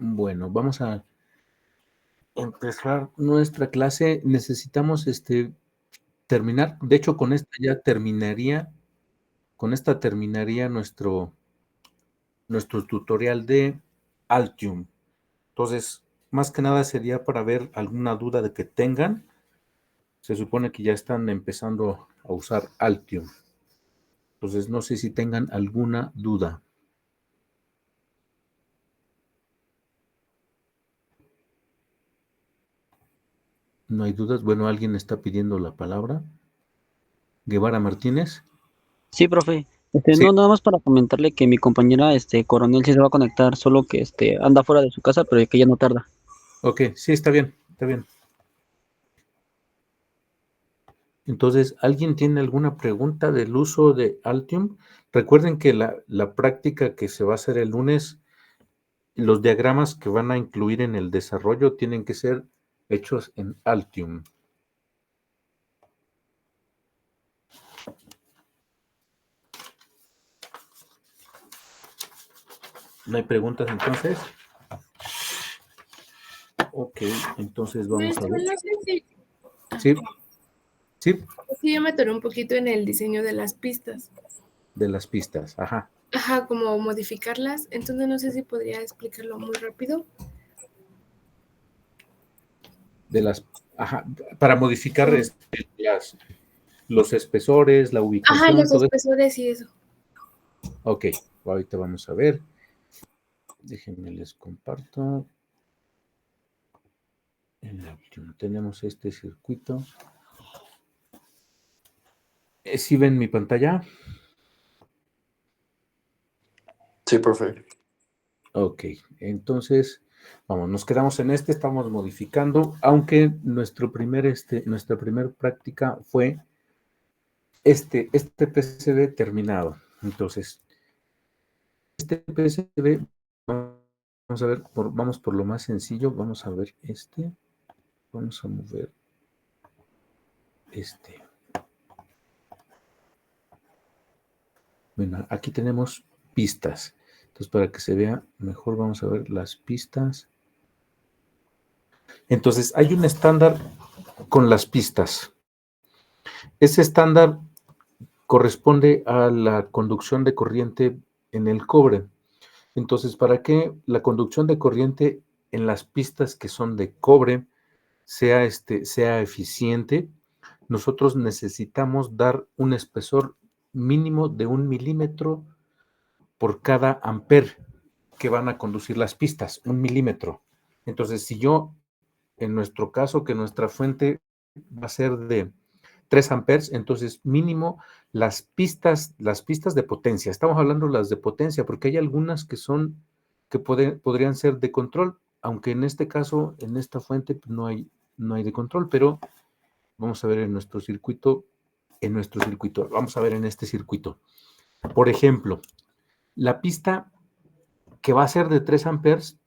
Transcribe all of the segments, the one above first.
Bueno, vamos a empezar nuestra clase. Necesitamos terminar. De hecho, con esta terminaría nuestro tutorial de Altium. Entonces, más que nada sería para ver alguna duda de que tengan. Se supone que ya están empezando a usar Altium. Entonces, no sé si tengan alguna duda. No hay dudas. Bueno, alguien está pidiendo la palabra. Guevara Martínez. Sí, profe. Sí, No, nada más para comentarle que mi compañera, Coronel, sí se va a conectar, solo que anda fuera de su casa, pero que ya no tarda. ok, sí, está bien, está bien. Entonces, ¿alguien tiene alguna pregunta del uso de Altium? Recuerden que la práctica que se va a hacer el lunes, los diagramas que van a incluir en el desarrollo tienen que ser hechos en Altium. ¿No hay preguntas entonces? Ok, entonces vamos a Maestro, ver. no sé si, Sí, sí, si yo me atoré un poquito en el diseño de las pistas. de las pistas, ajá. Ajá, como modificarlas. Entonces no sé si podría explicarlo muy rápido. Ajá, para modificar los espesores, la Ajá, ubicación, los todo eso. espesores y eso. Ok, ahorita vamos a ver. Déjenme les comparto. En Altium tenemos este circuito. ¿Sí ven mi pantalla? Sí, profe. Ok, entonces, vamos, nos quedamos en estamos modificando, aunque nuestra primer práctica fue este PCB terminado. Entonces, este PCB, vamos a ver, vamos por lo más sencillo, vamos a ver vamos a mover este. Bueno, aquí tenemos pistas. Entonces, para que se vea mejor, vamos a ver las pistas. Entonces, hay un estándar con las pistas. Ese estándar corresponde a la conducción de corriente en el cobre. Entonces, para que la conducción de corriente en las pistas que son de cobre sea eficiente, nosotros necesitamos dar un espesor mínimo de 1 milímetro por cada amper que van a conducir las pistas, 1 milímetro. Entonces, si yo, en nuestro caso, que nuestra fuente va a ser de 3 amperes, entonces mínimo las pistas de potencia. Estamos hablando de las de potencia, porque hay algunas que podrían ser de control, aunque en este caso, en esta fuente, pues, no hay de control, pero vamos a ver vamos a ver en este circuito. Por ejemplo, la pista que va a ser de 3 amperes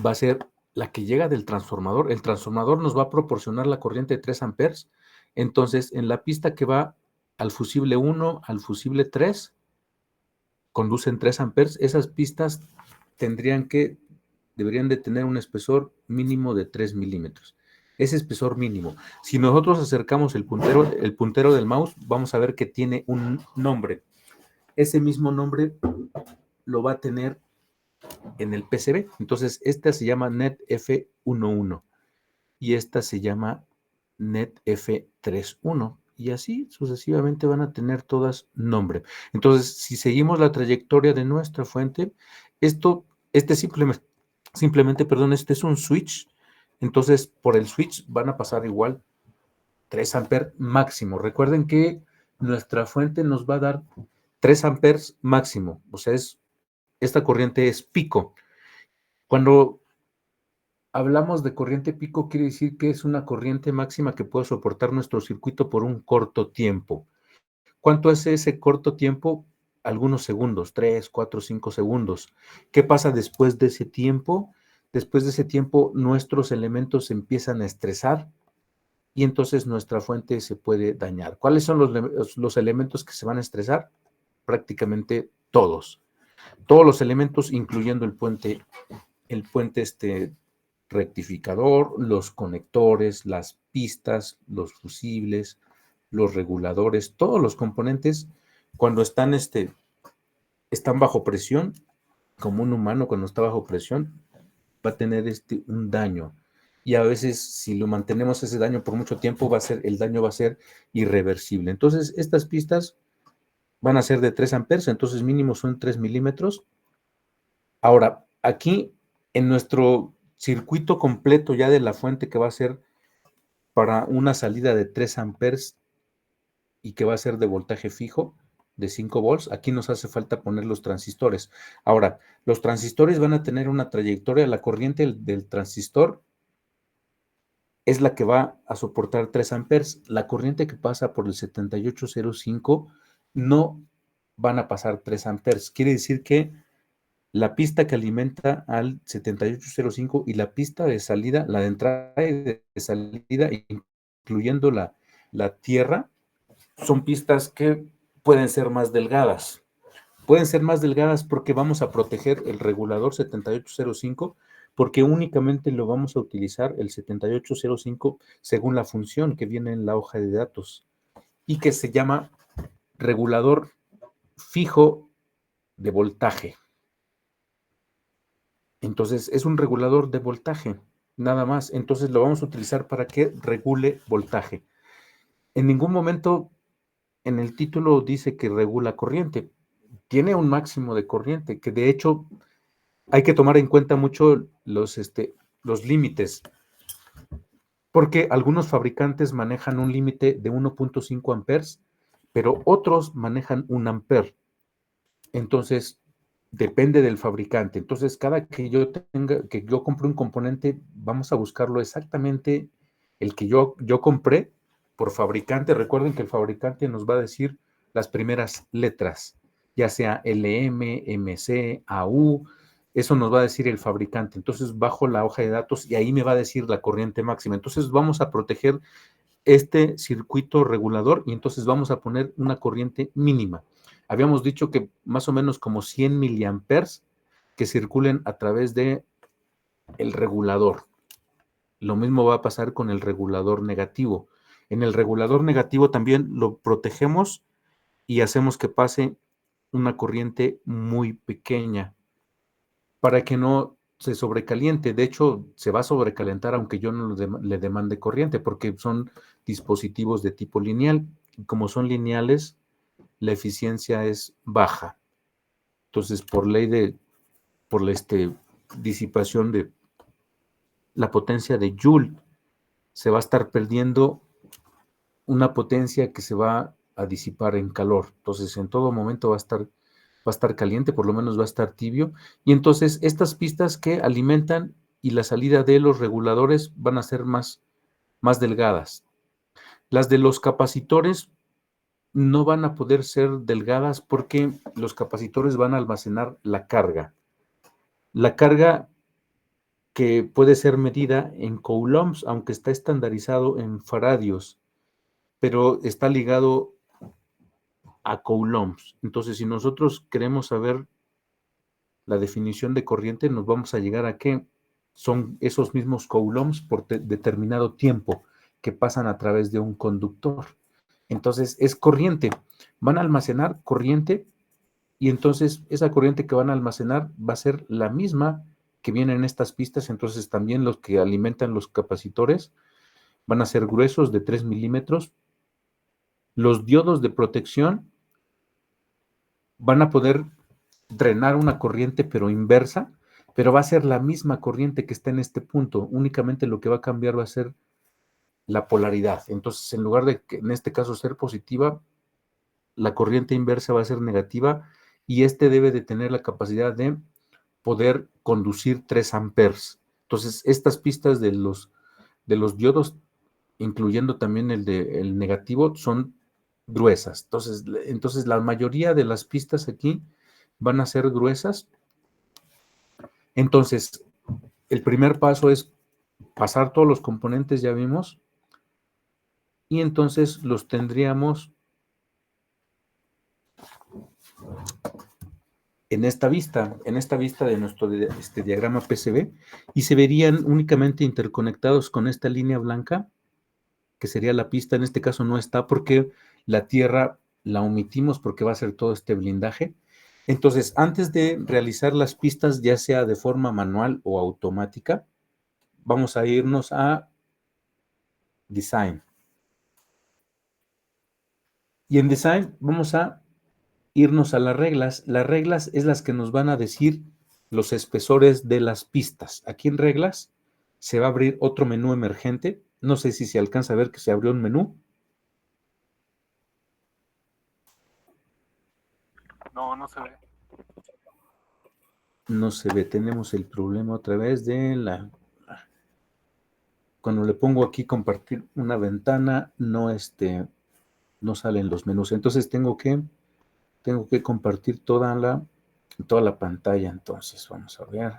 va a ser la que llega del transformador. El transformador nos va a proporcionar la corriente de 3 amperes. Entonces, en la pista que va al fusible 1, al fusible 3, conducen 3 amperes. Esas pistas deberían de tener un espesor mínimo de 3 milímetros. Ese espesor mínimo. Si nosotros acercamos el puntero del mouse, vamos a ver que tiene un nombre. Ese mismo nombre lo va a tener en el PCB. Entonces, esta se llama NetF11 y esta se llama NetF31 y así sucesivamente van a tener todas nombre. Entonces, si seguimos la trayectoria de nuestra fuente, este es un switch. Entonces, por el switch van a pasar igual 3 amperes máximo. Recuerden que nuestra fuente nos va a dar 3 amperes máximo, o sea, esta corriente es pico. Cuando hablamos de corriente pico, quiere decir que es una corriente máxima que puede soportar nuestro circuito por un corto tiempo. ¿Cuánto es ese corto tiempo? Algunos segundos, 3, 4, 5 segundos. ¿Qué pasa después de ese tiempo? Después de ese tiempo, nuestros elementos se empiezan a estresar y entonces nuestra fuente se puede dañar. ¿Cuáles son los elementos que se van a estresar? Prácticamente todos. Todos los elementos, incluyendo el puente el puente rectificador, los conectores, las pistas, los fusibles, los reguladores, todos los componentes, cuando están bajo presión, como un humano cuando está bajo presión, va a tener un daño. Y a veces, si lo mantenemos ese daño por mucho tiempo, el daño va a ser irreversible. Entonces, estas pistas van a ser de 3 amperes, entonces mínimo son 3 milímetros. Ahora, aquí, en nuestro circuito completo ya de la fuente que va a ser para una salida de 3 amperes y que va a ser de voltaje fijo, de 5 volts, aquí nos hace falta poner los transistores. Ahora, los transistores van a tener una trayectoria, la corriente del transistor es la que va a soportar 3 amperes. La corriente que pasa por el 7805 no van a pasar 3 amperes. Quiere decir que la pista que alimenta al 7805 y la pista de salida, la de entrada y de salida, incluyendo la tierra, son pistas que pueden ser más delgadas. Pueden ser más delgadas porque vamos a proteger el regulador 7805, porque únicamente lo vamos a utilizar el 7805 según la función que viene en la hoja de datos y que se llama regulador fijo de voltaje. Entonces, es un regulador de voltaje, nada más. Entonces, lo vamos a utilizar para que regule voltaje. En ningún momento en el título dice que regula corriente. Tiene un máximo de corriente, que de hecho hay que tomar en cuenta mucho los límites, porque algunos fabricantes manejan un límite de 1.5 amperes, pero otros manejan 1 amper. Entonces, depende del fabricante. Entonces, cada que yo compre un componente, vamos a buscarlo exactamente el que yo compré por fabricante. Recuerden que el fabricante nos va a decir las primeras letras, ya sea LM, MC, AU, eso nos va a decir el fabricante. Entonces, bajo la hoja de datos y ahí me va a decir la corriente máxima. Entonces, vamos a proteger este circuito regulador y entonces vamos a poner una corriente mínima. Habíamos dicho que más o menos como 100 miliamperes que circulen a través de el regulador. Lo mismo va a pasar con el regulador negativo. En el regulador negativo también lo protegemos y hacemos que pase una corriente muy pequeña para que no se sobrecaliente. De hecho, se va a sobrecalentar aunque yo no le demande corriente, porque son dispositivos de tipo lineal. Y como son lineales, la eficiencia es baja. Entonces, por la disipación de la potencia de Joule, se va a estar perdiendo una potencia que se va a disipar en calor. Entonces, en todo momento va a estar caliente, por lo menos va a estar tibio. Y entonces, estas pistas que alimentan y la salida de los reguladores van a ser más delgadas. Las de los capacitores no van a poder ser delgadas porque los capacitores van a almacenar la carga. La carga que puede ser medida en coulombs, aunque está estandarizado en faradios, pero está ligado a coulombs. Entonces, si nosotros queremos saber la definición de corriente, nos vamos a llegar a que son esos mismos coulombs por determinado tiempo que pasan a través de un conductor. Entonces, es corriente. Van a almacenar corriente y entonces esa corriente que van a almacenar va a ser la misma que viene en estas pistas. Entonces, también los que alimentan los capacitores van a ser gruesos de 3 milímetros. Los diodos de protección van a poder drenar una corriente, pero inversa, pero va a ser la misma corriente que está en este punto. Únicamente lo que va a cambiar va a ser la polaridad. Entonces, en lugar de que en este caso ser positiva, la corriente inversa va a ser negativa y debe de tener la capacidad de poder conducir 3 amperes. Entonces, estas pistas de los diodos, incluyendo también el negativo, son gruesas. Entonces, la mayoría de las pistas aquí van a ser gruesas. Entonces, el primer paso es pasar todos los componentes, ya vimos, y entonces los tendríamos en esta vista de nuestro diagrama PCB, y se verían únicamente interconectados con esta línea blanca, que sería la pista. En este caso no está porque la tierra la omitimos porque va a ser todo este blindaje. Entonces, antes de realizar las pistas, ya sea de forma manual o automática, vamos a irnos a Design. Y en Design vamos a irnos a las reglas. Las reglas es las que nos van a decir los espesores de las pistas. Aquí en reglas se va a abrir otro menú emergente. No sé si se alcanza a ver que se abrió un menú. No, no se ve. No se ve, tenemos el problema otra vez de la... Cuando le pongo aquí compartir una ventana, no salen los menús. Entonces tengo que compartir toda la pantalla. Entonces vamos a ver.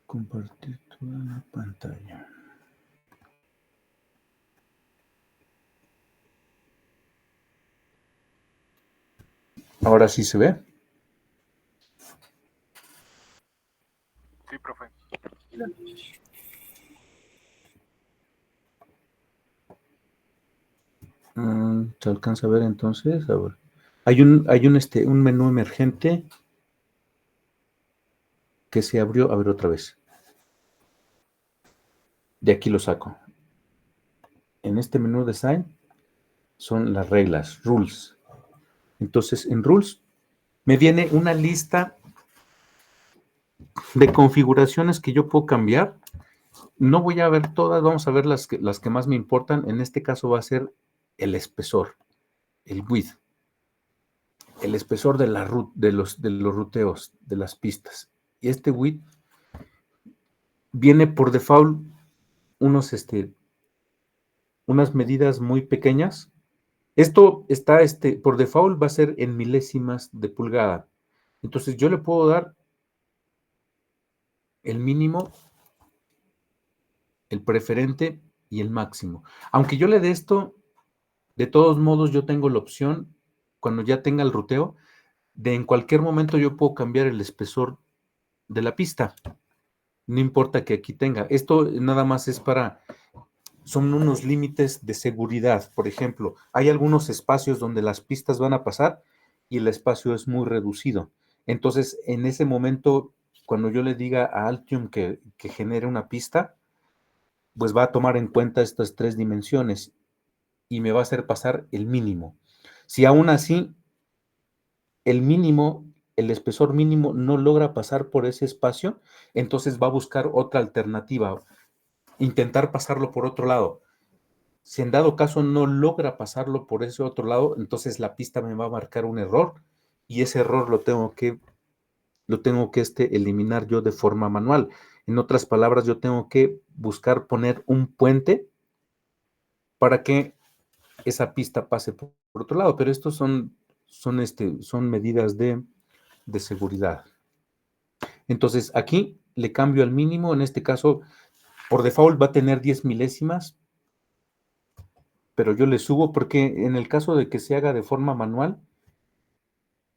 Compartir toda la pantalla. Ahora sí se ve. Sí, profe. ¿Se alcanza a ver entonces? A ver. Hay un menú emergente que se abrió. A ver otra vez. De aquí lo saco. En este menú Design son las reglas, Rules. Entonces, en Rules me viene una lista de configuraciones que yo puedo cambiar. No voy a ver todas, vamos a ver las que más me importan. En este caso va a ser el espesor, el width, el espesor de los ruteos, de las pistas. Y este width viene por default unas medidas muy pequeñas. Esto está, por default va a ser en milésimas de pulgada. Entonces yo le puedo dar el mínimo, el preferente y el máximo. Aunque yo le dé esto, de todos modos yo tengo la opción, cuando ya tenga el ruteo, de en cualquier momento yo puedo cambiar el espesor de la pista. No importa que aquí tenga. Esto nada más es son unos límites de seguridad. Por ejemplo, hay algunos espacios donde las pistas van a pasar y el espacio es muy reducido. Entonces, en ese momento, cuando yo le diga a Altium que genere una pista, pues va a tomar en cuenta estas 3 dimensiones y me va a hacer pasar el mínimo. Si aún así el espesor mínimo no logra pasar por ese espacio, entonces va a buscar otra alternativa, intentar pasarlo por otro lado. Si en dado caso no logra pasarlo por ese otro lado, entonces la pista me va a marcar un error y ese error lo tengo que eliminar yo de forma manual. En otras palabras, yo tengo que buscar poner un puente para que esa pista pase por otro lado, pero estos son medidas de seguridad. Entonces, aquí le cambio al mínimo, en este caso, por default va a tener 10 milésimas, pero yo le subo porque en el caso de que se haga de forma manual,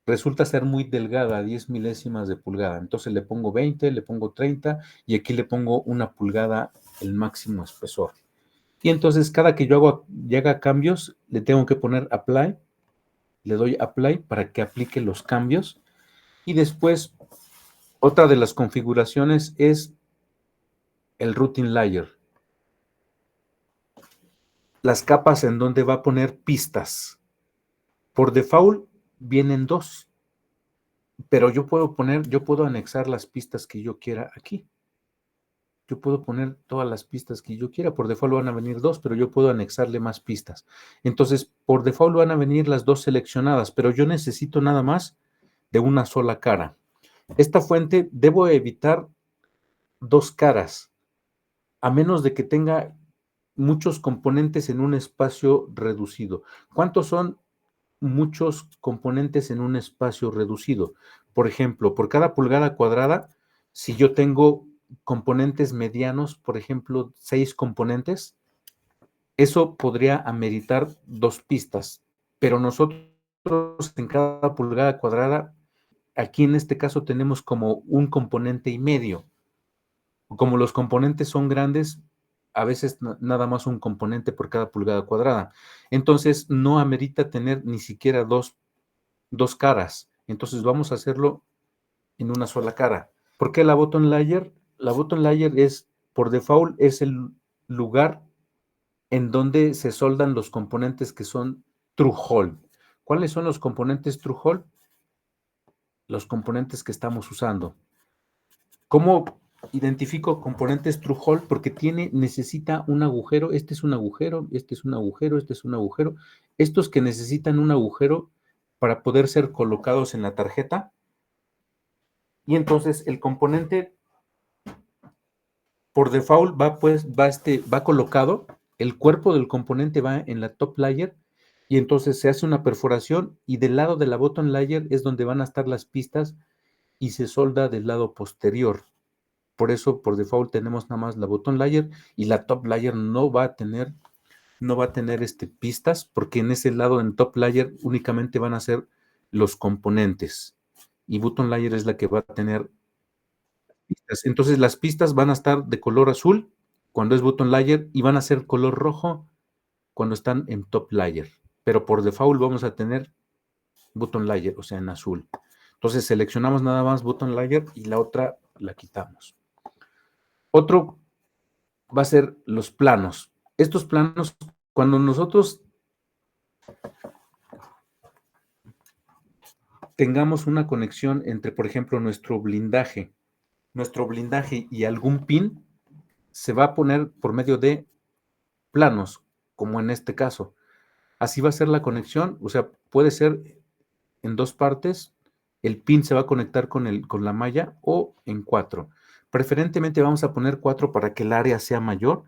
resulta ser muy delgada, 10 milésimas de pulgada. Entonces le pongo 20, le pongo 30 y aquí le pongo 1 pulgada el máximo espesor. Y entonces cada que yo haga cambios, le tengo que poner Apply, le doy Apply para que aplique los cambios. Y después, otra de las configuraciones es el Routing Layer. Las capas en donde va a poner pistas. Por default vienen 2, pero yo puedo anexar las pistas que yo quiera aquí. Yo puedo poner todas las pistas que yo quiera. Por default van a venir 2, pero yo puedo anexarle más pistas. Entonces, por default van a venir las 2 seleccionadas, pero yo necesito nada más de una sola cara. Esta fuente debo evitar 2 caras, a menos de que tenga muchos componentes en un espacio reducido. ¿Cuántos son muchos componentes en un espacio reducido? Por ejemplo, por cada pulgada cuadrada, si yo tengo componentes medianos, por ejemplo, 6 componentes, eso podría ameritar 2 pistas, pero nosotros en cada pulgada cuadrada, aquí en este caso tenemos como un componente y medio. Como los componentes son grandes, a veces nada más un componente por cada pulgada cuadrada. Entonces, no amerita tener ni siquiera dos caras. Entonces, vamos a hacerlo en una sola cara. ¿Por qué la button layer? La button layer es, por default, es el lugar en donde se soldan los componentes que son true hole. ¿Cuáles son los componentes true hole? Los componentes que estamos usando. ¿Cómo identifico componentes true hole? Porque necesita un agujero. Este es un agujero, este es un agujero, este es un agujero. Estos que necesitan un agujero para poder ser colocados en la tarjeta. Y entonces el componente por default va colocado, el cuerpo del componente va en la top layer y entonces se hace una perforación y del lado de la bottom layer es donde van a estar las pistas y se solda del lado posterior. Por eso, por default, tenemos nada más la bottom layer y la top layer no va a tener pistas porque en ese lado, en top layer, únicamente van a ser los componentes y bottom layer es la que va a tener pistas. Entonces, las pistas van a estar de color azul cuando es bottom layer y van a ser color rojo cuando están en top layer. Pero por default vamos a tener bottom layer, o sea, en azul. Entonces, seleccionamos nada más bottom layer y la otra la quitamos. Otro va a ser los planos. Estos planos, cuando nosotros tengamos una conexión entre, por ejemplo, nuestro blindaje y algún pin, se va a poner por medio de planos, como en este caso. Así va a ser la conexión, o sea, puede ser en 2 partes, el pin se va a conectar con la malla o en 4. Preferentemente vamos a poner 4 para que el área sea mayor.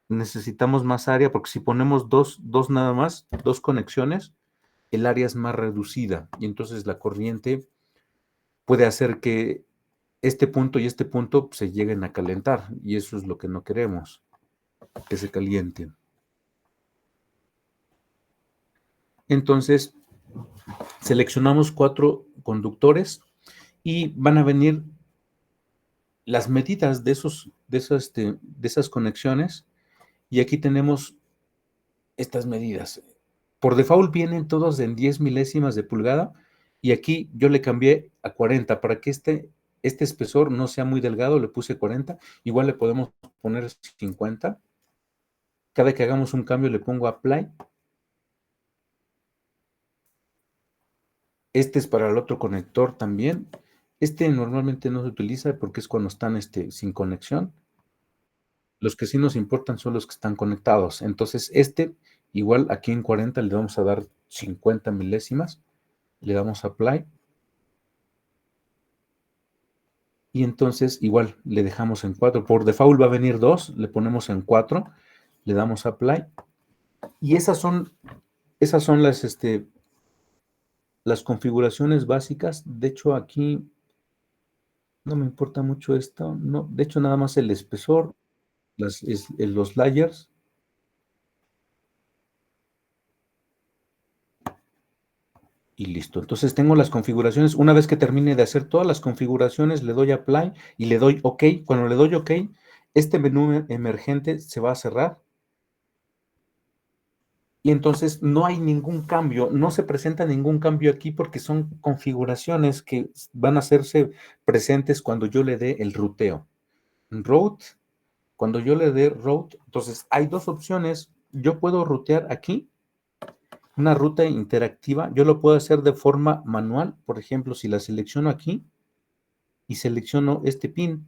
Necesitamos más área porque si ponemos dos nada más, 2 conexiones, el área es más reducida y entonces la corriente puede hacer que este punto y este punto se lleguen a calentar y eso es lo que no queremos, que se calienten. Entonces, seleccionamos 4 conductores y van a venir las medidas de esas conexiones y aquí tenemos estas medidas. Por default vienen todos en 10 milésimas de pulgada y aquí yo le cambié a 40 para que este espesor no sea muy delgado, le puse 40, igual le podemos poner 50. Cada que hagamos un cambio le pongo apply. Este es para el otro conector también. Este normalmente no se utiliza porque es cuando están sin conexión. Los que sí nos importan son los que están conectados. Entonces, igual aquí en 40 le vamos a dar 50 milésimas. Le damos apply. Y entonces, igual, le dejamos en 4. Por default va a venir 2. Le ponemos en 4. Le damos apply. Y esas son las configuraciones básicas. De hecho, aquí no me importa mucho esto. No, de hecho, nada más el espesor, los layers. Y listo. Entonces tengo las configuraciones. Una vez que termine de hacer todas las configuraciones, le doy Apply y le doy OK. Cuando le doy OK, este menú emergente se va a cerrar. Y entonces no hay ningún cambio, no se presenta ningún cambio aquí porque son configuraciones que van a hacerse presentes cuando yo le dé el ruteo. Route, cuando yo le dé route, entonces hay 2 opciones. Yo puedo rutear aquí una ruta interactiva, yo lo puedo hacer de forma manual. Por ejemplo, si la selecciono aquí y selecciono este pin,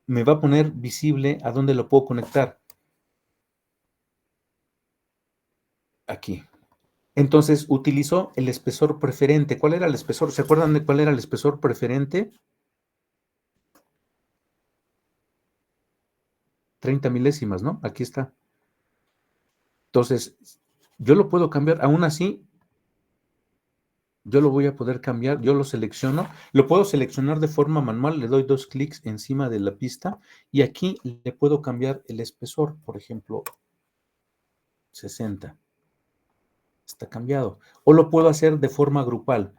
me va a poner visible a dónde lo puedo conectar. Aquí. Entonces, utilizó el espesor preferente. ¿Cuál era el espesor? ¿Se acuerdan de cuál era el espesor preferente? 30 milésimas, ¿no? Aquí está. Entonces, yo lo puedo cambiar, aún así, yo lo voy a poder cambiar, yo lo selecciono, lo puedo seleccionar de forma manual, le doy 2 clics encima de la pista y aquí le puedo cambiar el espesor, por ejemplo, 60. Está cambiado. O lo puedo hacer de forma grupal.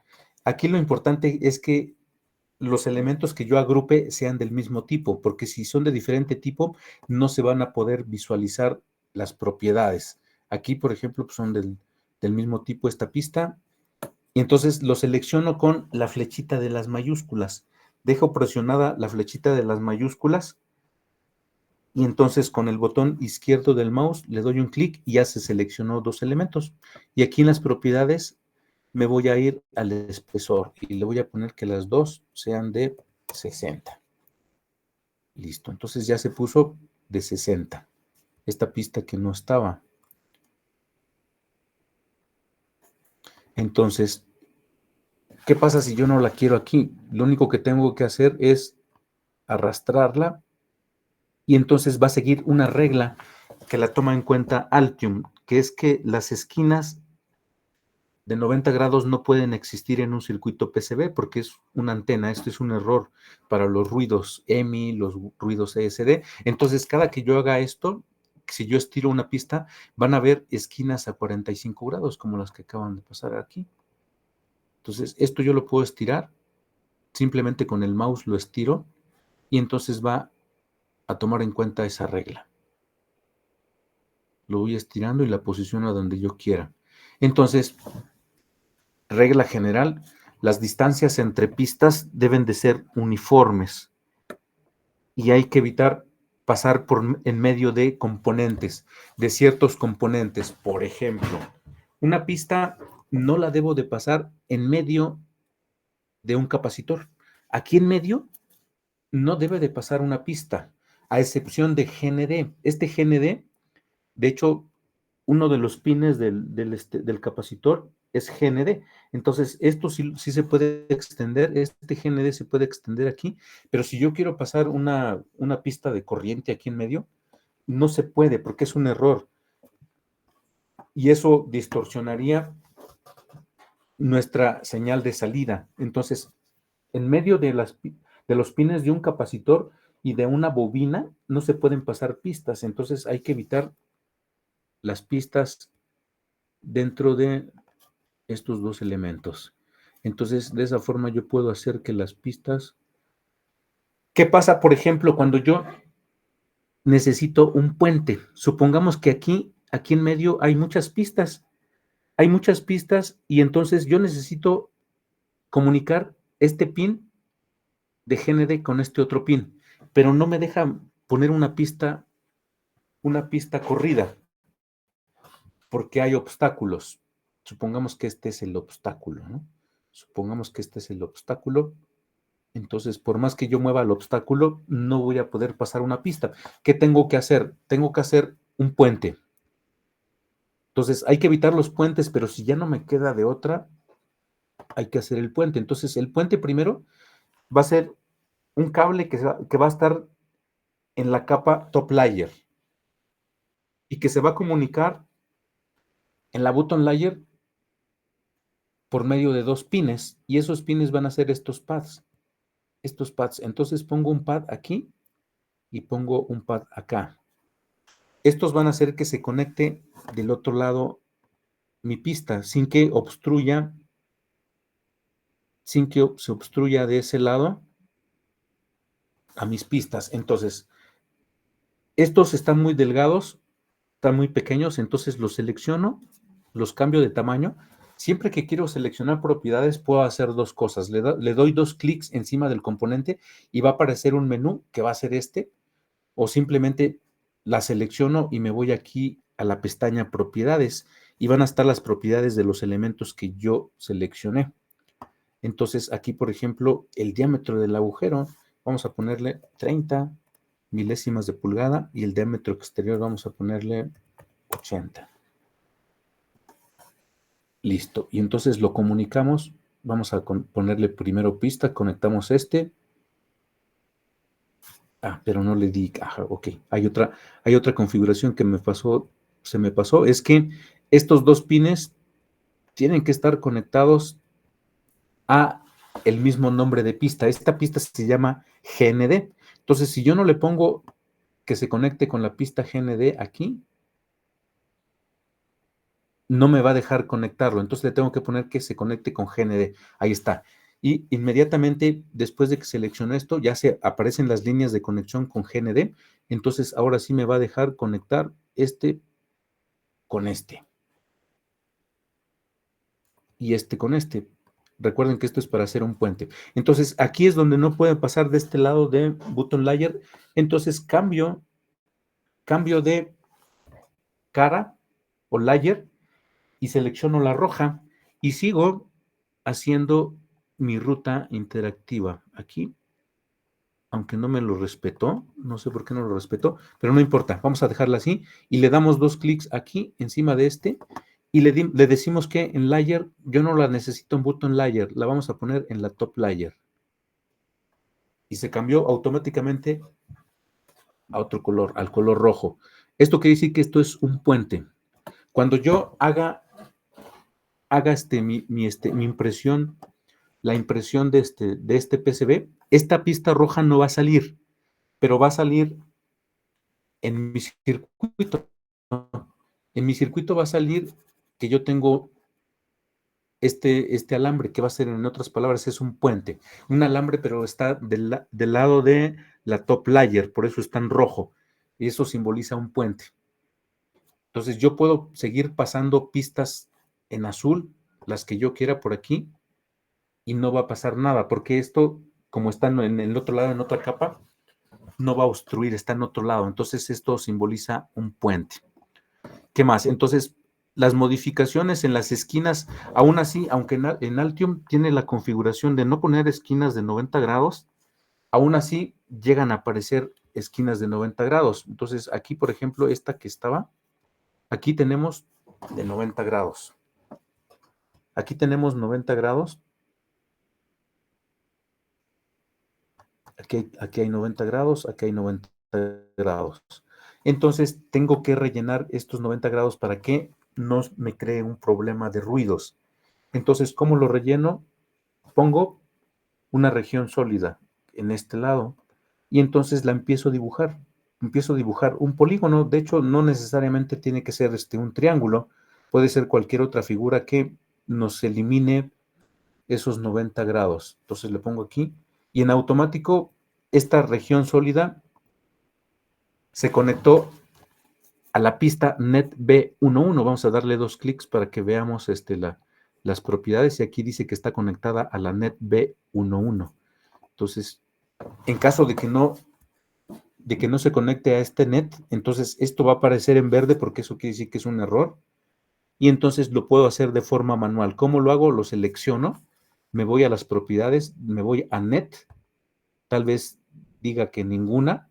Aquí lo importante es que los elementos que yo agrupe sean del mismo tipo, porque si son de diferente tipo, no se van a poder visualizar las propiedades. Aquí, por ejemplo, pues son del mismo tipo esta pista, y entonces lo selecciono con la flechita de las mayúsculas. Dejo presionada la flechita de las mayúsculas, y entonces con el botón izquierdo del mouse le doy un clic y ya se seleccionó 2 elementos. Y aquí en las propiedades me voy a ir al espesor y le voy a poner que las dos sean de 60. Listo, entonces ya se puso de 60. Esta pista que no estaba. Entonces, ¿qué pasa si yo no la quiero aquí? Lo único que tengo que hacer es arrastrarla y entonces va a seguir una regla que la toma en cuenta Altium, que es que las esquinas de 90 grados no pueden existir en un circuito PCB porque es una antena. Esto es un error para los ruidos EMI, los ruidos ESD. Entonces, cada que yo haga esto, si yo estiro una pista, van a ver esquinas a 45 grados, como las que acaban de pasar aquí. Entonces, esto yo lo puedo estirar, simplemente con el mouse lo estiro, y entonces va a tomar en cuenta esa regla. Lo voy estirando y la posiciono a donde yo quiera. Entonces, regla general, las distancias entre pistas deben de ser uniformes y hay que evitar pasar en medio de componentes, de ciertos componentes. Por ejemplo, una pista no la debo de pasar en medio de un capacitor. Aquí en medio no debe de pasar una pista, a excepción de GND. Este GND, de hecho, uno de los pines del capacitor es GND. Entonces, esto sí se puede extender, este GND se puede extender aquí, pero si yo quiero pasar una pista de corriente aquí en medio, no se puede porque es un error. Y eso distorsionaría nuestra señal de salida. Entonces, en medio de los pines de un capacitor y de una bobina, no se pueden pasar pistas. Entonces, hay que evitar las pistas dentro de estos dos elementos. Entonces, de esa forma yo puedo hacer que las pistas... ¿Qué pasa, por ejemplo, cuando yo necesito un puente? Supongamos que aquí en medio hay muchas pistas. Hay muchas pistas y entonces yo necesito comunicar este pin de GND con este otro pin, pero no me deja poner una pista corrida porque hay obstáculos. Supongamos que este es el obstáculo, ¿no? Supongamos que este es el obstáculo. Entonces, por más que yo mueva el obstáculo, no voy a poder pasar una pista. ¿Qué tengo que hacer? Tengo que hacer un puente. Entonces, hay que evitar los puentes, pero si ya no me queda de otra, hay que hacer el puente. Entonces, el puente primero va a ser un cable que va a estar en la capa top layer y que se va a comunicar en la bottom layer por medio de 2 pines, y esos pines van a ser estos pads. Entonces pongo un pad aquí y pongo un pad acá. Estos van a hacer que se conecte del otro lado mi pista sin que se obstruya de ese lado a mis pistas. Entonces, estos están muy delgados, están muy pequeños, entonces los selecciono, los cambio de tamaño. Siempre que quiero seleccionar propiedades, puedo hacer 2 cosas. Le doy 2 clics encima del componente y va a aparecer un menú que va a ser este, o simplemente la selecciono y me voy aquí a la pestaña propiedades y van a estar las propiedades de los elementos que yo seleccioné. Entonces aquí, por ejemplo, el diámetro del agujero, vamos a ponerle 30 milésimas de pulgada y el diámetro exterior vamos a ponerle 80. Listo. Y entonces lo comunicamos. Vamos a ponerle primero pista, conectamos este. pero no le di, ok. Hay otra configuración que se me pasó, es que estos dos pines tienen que estar conectados a el mismo nombre de pista. Esta pista se llama GND. Entonces, si yo no le pongo que se conecte con la pista GND aquí, no me va a dejar conectarlo. Entonces le tengo que poner que se conecte con GND. Ahí está. Y inmediatamente después de que selecciono esto, ya se aparecen las líneas de conexión con GND. Entonces ahora sí me va a dejar conectar este con este. Y este con este. Recuerden que esto es para hacer un puente. Entonces aquí es donde no pueden pasar de este lado de button layer. Entonces cambio de cara o layer y selecciono la roja y sigo haciendo mi ruta interactiva. Aquí, aunque no me lo respetó, no sé por qué no lo respetó, pero no importa, vamos a dejarla así y le damos 2 clics aquí encima de este y le decimos que en layer, yo no la necesito en button layer, la vamos a poner en la top layer. Y se cambió automáticamente a otro color, al color rojo. Esto quiere decir que esto es un puente. Cuando yo haga mi impresión, la impresión de este PCB, esta pista roja no va a salir, pero va a salir en mi circuito. En mi circuito va a salir que yo tengo este alambre, que va a ser, en otras palabras, es un puente. Un alambre, pero está del lado de la top layer, por eso está en rojo. Y eso simboliza un puente. Entonces yo puedo seguir pasando pistas en azul, las que yo quiera por aquí, y no va a pasar nada, porque esto, como está en el otro lado, en otra capa, no va a obstruir, está en otro lado. Entonces esto simboliza un puente. ¿Qué más? Entonces, las modificaciones en las esquinas, aún así, aunque en Altium tiene la configuración de no poner esquinas de 90 grados, aún así llegan a aparecer esquinas de 90 grados. Entonces, aquí, por ejemplo, esta que estaba, aquí tenemos de 90 grados. Aquí tenemos 90 grados. Aquí hay 90 grados, aquí hay 90 grados. Entonces, tengo que rellenar estos 90 grados para que no me cree un problema de ruidos. Entonces, ¿cómo lo relleno? Pongo una región sólida en este lado y entonces la empiezo a dibujar. Empiezo a dibujar un polígono. De hecho, no necesariamente tiene que ser un triángulo. Puede ser cualquier otra figura que nos elimine esos 90 grados. Entonces le pongo aquí y en automático esta región sólida se conectó a la pista NetB11. Vamos a darle 2 clics para que veamos las propiedades y aquí dice que está conectada a la NetB11. Entonces, en caso de que no se conecte a este net, entonces esto va a aparecer en verde porque eso quiere decir que es un error y entonces lo puedo hacer de forma manual. ¿Cómo lo hago? Lo selecciono, me voy a las propiedades, me voy a net, tal vez diga que ninguna.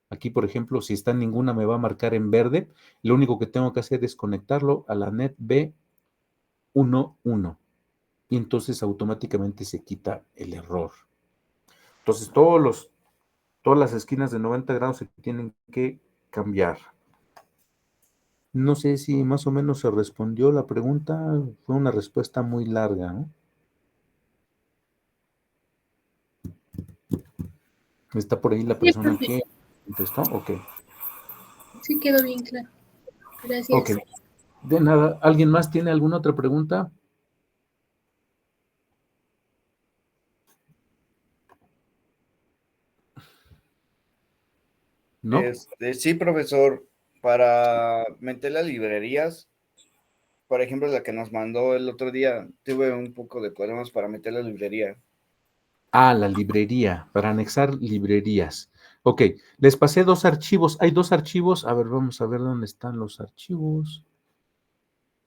Aquí, por ejemplo, si está en ninguna, me va a marcar en verde. Lo único que tengo que hacer es conectarlo a la net B11 y entonces automáticamente se quita el error. Entonces, todas las esquinas de 90 grados se tienen que cambiar. No sé si más o menos se respondió la pregunta. Fue una respuesta muy larga, ¿no? ¿Está por ahí la Sí, persona profe. que contestó? Ok. Sí, quedó bien claro. Ok. Gracias. De nada. ¿Alguien más tiene alguna otra pregunta? ¿No? Sí, profesor, para meter las librerías, por ejemplo, la que nos mandó el otro día, tuve un poco de problemas para meter la librería. Ah, la librería, para anexar librerías. Ok, les pasé 2 archivos. Hay 2 archivos. A ver, vamos a ver dónde están los archivos.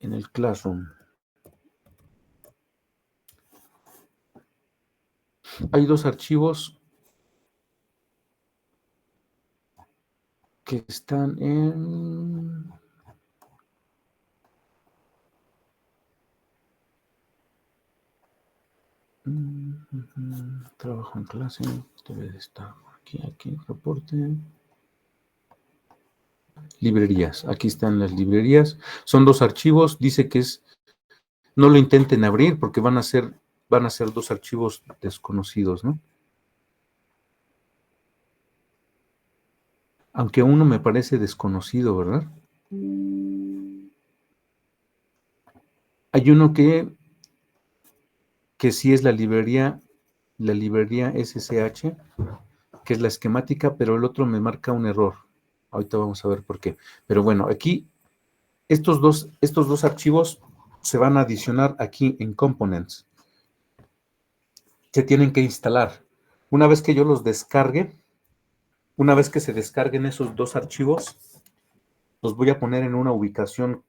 En el Classroom. Hay 2 archivos que están en... Trabajo en clase, debe de estar. Aquí, reporte. Librerías, aquí están las librerías. Son 2 archivos, dice que es, no lo intenten abrir porque van a ser 2 archivos desconocidos, ¿no? Aunque uno me parece desconocido, ¿verdad? Hay uno que sí es la librería SSH, que es la esquemática, pero el otro me marca un error. Ahorita vamos a ver por qué. Pero bueno, aquí estos dos archivos se van a adicionar aquí en Components. Se tienen que instalar. Una vez que yo los descargue, una vez que se descarguen esos 2 archivos, los voy a poner en una ubicación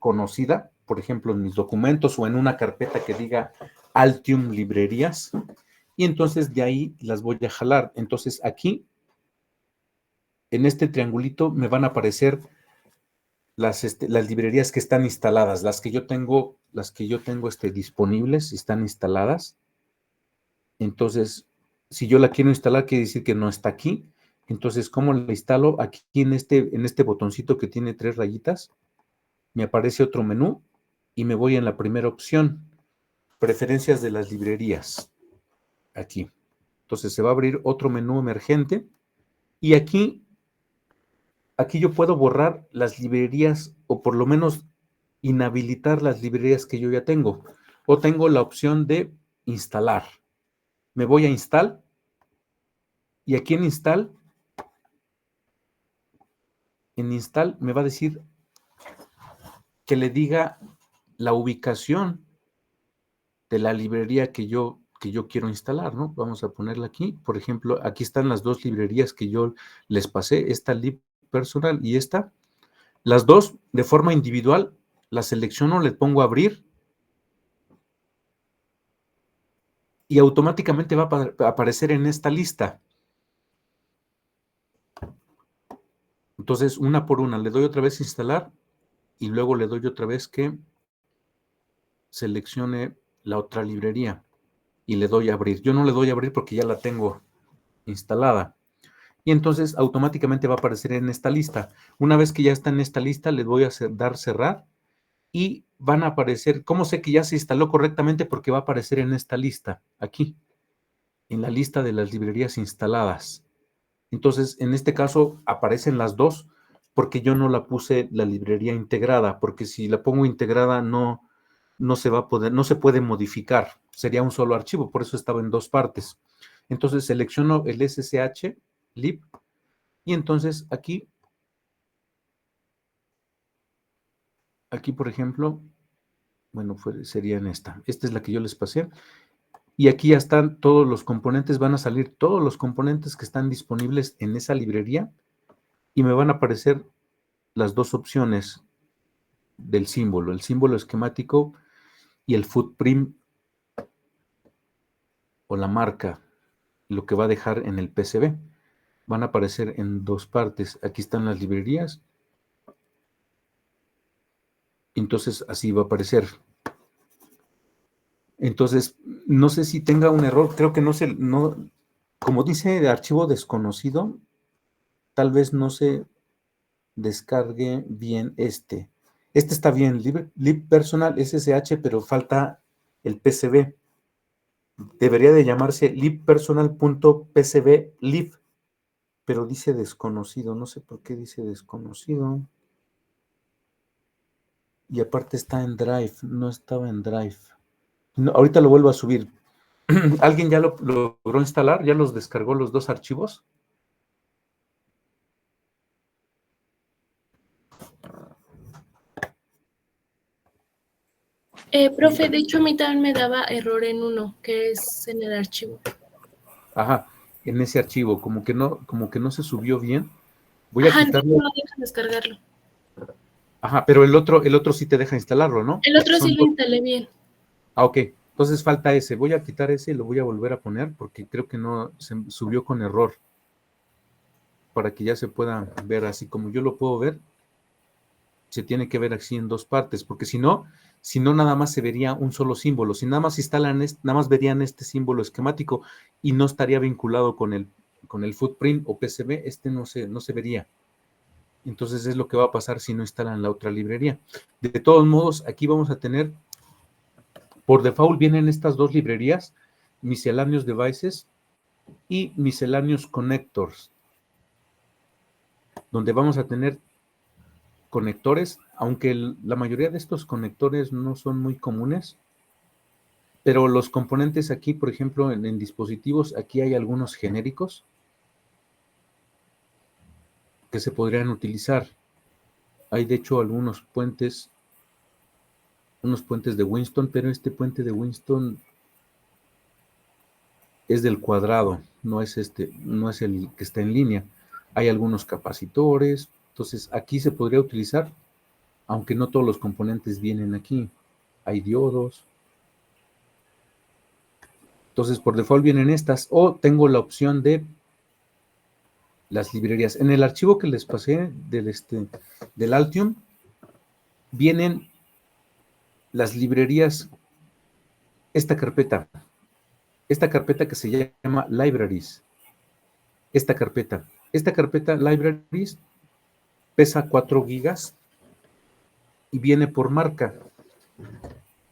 conocida, por ejemplo, en mis documentos o en una carpeta que diga Altium Librerías, y entonces de ahí las voy a jalar. Entonces aquí, en este triangulito, me van a aparecer las librerías que están instaladas, las que yo tengo disponibles, están instaladas. Entonces, si yo la quiero instalar, quiere decir que no está aquí. Entonces, ¿cómo la instalo? Aquí en este botoncito que tiene 3 rayitas, me aparece otro menú y me voy en la primera opción, preferencias de las librerías, aquí. Entonces, se va a abrir otro menú emergente y aquí yo puedo borrar las librerías o por lo menos inhabilitar las librerías que yo ya tengo. O tengo la opción de instalar. Me voy a install y aquí en install me va a decir que le diga la ubicación de la librería que yo quiero instalar, ¿no? Vamos a ponerla aquí. Por ejemplo, aquí están las 2 librerías que yo les pasé, esta libpersonal y esta. Las 2 de forma individual, las selecciono, le pongo abrir y automáticamente va a aparecer en esta lista. Entonces, una por una, le doy otra vez instalar y luego le doy otra vez que seleccione la otra librería y le doy a abrir. Yo no le doy a abrir porque ya la tengo instalada. Y entonces automáticamente va a aparecer en esta lista. Una vez que ya está en esta lista, le voy a dar cerrar y van a aparecer. ¿Cómo sé que ya se instaló correctamente? Porque va a aparecer en esta lista, aquí, en la lista de las librerías instaladas. Entonces, en este caso, aparecen las 2 porque yo no la puse la librería integrada, porque si la pongo integrada no se va a poder, no se puede modificar, sería un solo archivo, por eso estaba en 2 partes. Entonces selecciono el SSH lib y entonces aquí por ejemplo, bueno, sería en esta es la que yo les pasé, y aquí ya están todos los componentes, van a salir todos los componentes que están disponibles en esa librería y me van a aparecer las 2 opciones del símbolo, el símbolo esquemático y el footprint o la marca, lo que va a dejar en el PCB. Van a aparecer en 2 partes. Aquí están las librerías. Entonces, así va a aparecer. Entonces, no sé si tenga un error. Creo que como dice de archivo desconocido, tal vez no se descargue bien este. Este está bien, libpersonal SSH, pero falta el PCB. Debería de llamarse libpersonal.pcb lib, pero dice desconocido. No sé por qué dice desconocido. Y aparte está en Drive, no estaba en Drive. No, ahorita lo vuelvo a subir. ¿Alguien ya lo logró instalar? ¿Ya los descargó los 2 archivos? Profe, de hecho a mí también me daba error en uno, que es en el archivo. Ajá, en ese archivo, como que no se subió bien. Voy a quitarlo. No deja descargarlo. Ajá, pero el otro sí te deja instalarlo, ¿no? El otro sí lo instalé bien. Ah, ok. Entonces falta ese. Voy a quitar ese y lo voy a volver a poner porque creo que no se subió con error. Para que ya se pueda ver así como yo lo puedo ver. Se tiene que ver así en 2 partes, porque si no nada más se vería un solo símbolo. Si nada más instalan, nada más verían este símbolo esquemático y no estaría vinculado con el el footprint o PCB, no se vería. Entonces es lo que va a pasar si no instalan la otra librería. De todos modos, aquí vamos a tener, por default vienen estas dos librerías, Miscellaneous Devices y Miscellaneous Connectors, donde vamos a tener conectores, aunque la mayoría de estos conectores no son muy comunes, pero los componentes aquí, por ejemplo, en dispositivos, aquí hay algunos genéricos que se podrían utilizar. Hay de hecho algunos puentes, unos puentes de Winston, pero este puente de Winston es del cuadrado, no es el que está en línea. Hay algunos capacitores, entonces aquí se podría utilizar, aunque no todos los componentes vienen aquí. Hay diodos. Entonces por default vienen estas, o tengo la opción de las librerías. En el archivo que les pasé del Altium, vienen las librerías, esta carpeta que se llama Libraries. Esta carpeta Libraries pesa 4 gigas y viene por marca.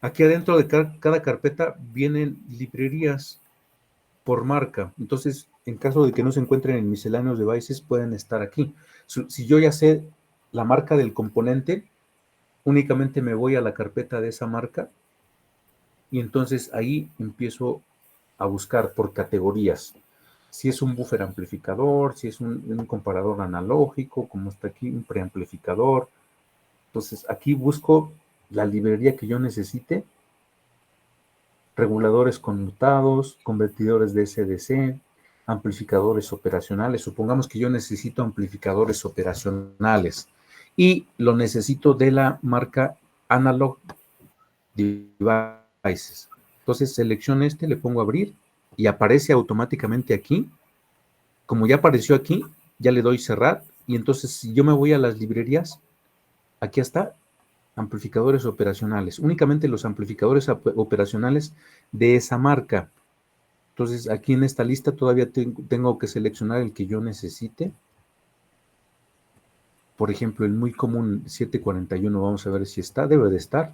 Aquí adentro de cada carpeta vienen librerías por marca. Entonces, en caso de que no se encuentren en Miscellaneous Devices, pueden estar aquí. Si yo ya sé la marca del componente, únicamente me voy a la carpeta de esa marca y entonces ahí empiezo a buscar por categorías. Si es un buffer amplificador, si es un comparador analógico, como está aquí, un preamplificador. Entonces, aquí busco la librería que yo necesite, reguladores conmutados, convertidores de SDC, amplificadores operacionales. Supongamos que yo necesito amplificadores operacionales y lo necesito de la marca Analog Devices. Entonces selecciono le pongo abrir y aparece automáticamente aquí. Como ya apareció aquí, ya le doy cerrar y entonces si yo me voy a las librerías, aquí está, amplificadores operacionales, únicamente los amplificadores operacionales de esa marca. Entonces aquí en esta lista todavía tengo que seleccionar el que yo necesite. Por ejemplo, el muy común 741, vamos a ver si está, debe de estar.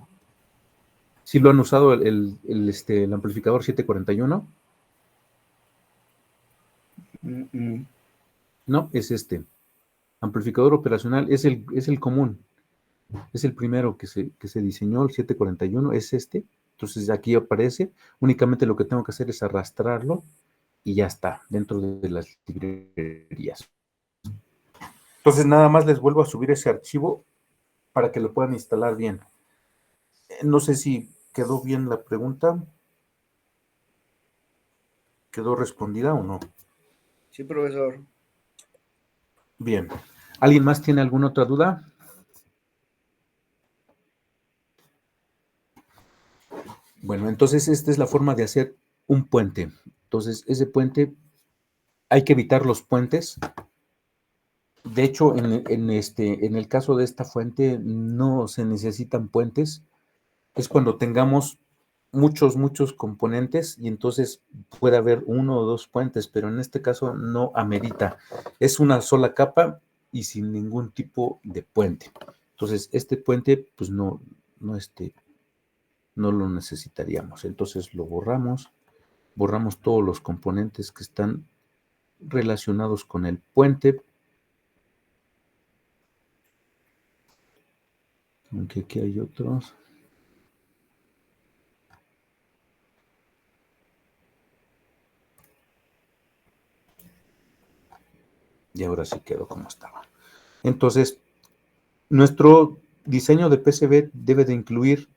¿Sí lo han usado el amplificador 741? No, es amplificador operacional, es el común. Es el primero que se diseñó, el 741, es Entonces aquí aparece, únicamente lo que tengo que hacer es arrastrarlo y ya está, dentro de las librerías. Entonces nada más les vuelvo a subir ese archivo para que lo puedan instalar bien. No sé si quedó bien la pregunta. ¿Quedó respondida o no? Sí, profesor. Bien. ¿Alguien más tiene alguna otra duda? Bueno, entonces esta es la forma de hacer un puente. Entonces, ese puente, hay que evitar los puentes. De hecho, en el caso de esta fuente, no se necesitan puentes. Es cuando tengamos muchos componentes y entonces puede haber 1 o 2 puentes, pero en este caso no amerita. Es una sola capa y sin ningún tipo de puente. Entonces, este puente, pues no lo necesitaríamos. Entonces lo borramos todos los componentes que están relacionados con el puente. Aunque aquí hay otros. Y ahora sí quedó como estaba. Entonces, nuestro diseño de PCB debe de incluir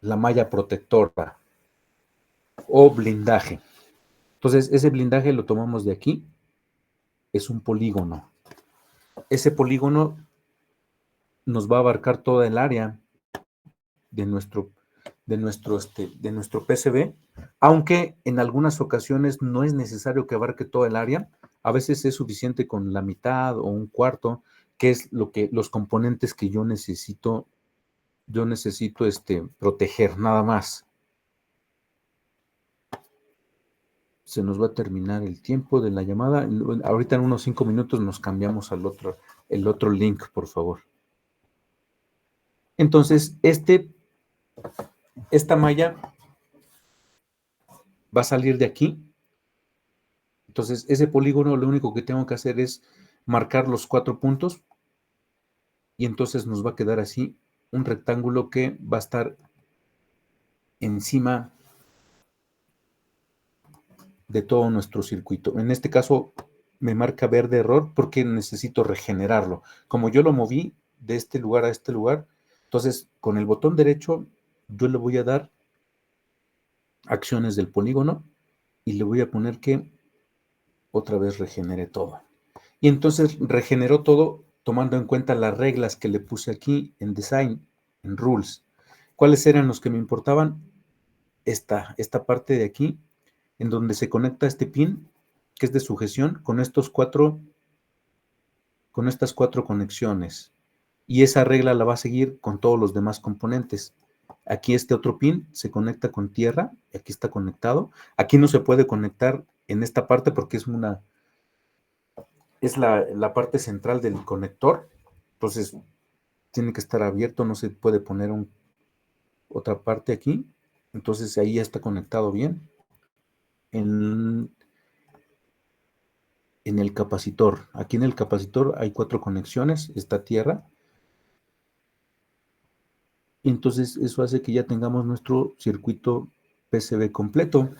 la malla protectora o blindaje. Entonces, ese blindaje lo tomamos de aquí. Es un polígono. Ese polígono nos va a abarcar toda el área de nuestro PCB, aunque en algunas ocasiones no es necesario que abarque toda el área. A veces es suficiente con la mitad o un cuarto, que es los componentes que yo necesito proteger, nada más. se nos va a terminar el tiempo de la llamada. Ahorita en unos 5 minutos nos cambiamos al el otro link, por favor. Entonces, esta malla va a salir de aquí. Entonces, ese polígono lo único que tengo que hacer es marcar los 4 puntos y entonces nos va a quedar así un rectángulo que va a estar encima de todo nuestro circuito. En este caso me marca verde error porque necesito regenerarlo. Como yo lo moví de este lugar a este lugar, entonces con el botón derecho yo le voy a dar acciones del polígono y le voy a poner que otra vez regenere todo. Y entonces regeneró todo tomando en cuenta las reglas que le puse aquí en Design, en Rules. ¿Cuáles eran los que me importaban? Esta parte de aquí, en donde se conecta este pin, que es de sujeción, con estas 4 conexiones. Y esa regla la va a seguir con todos los demás componentes. Aquí este otro pin se conecta con tierra, aquí está conectado. Aquí no se puede conectar en esta parte porque es la parte central del conector. Entonces, tiene que estar abierto, no se puede poner otra parte aquí. Entonces, ahí ya está conectado bien. En el capacitor. Aquí en el capacitor hay 4 conexiones, esta tierra. Y entonces eso hace que ya tengamos nuestro circuito PCB completo.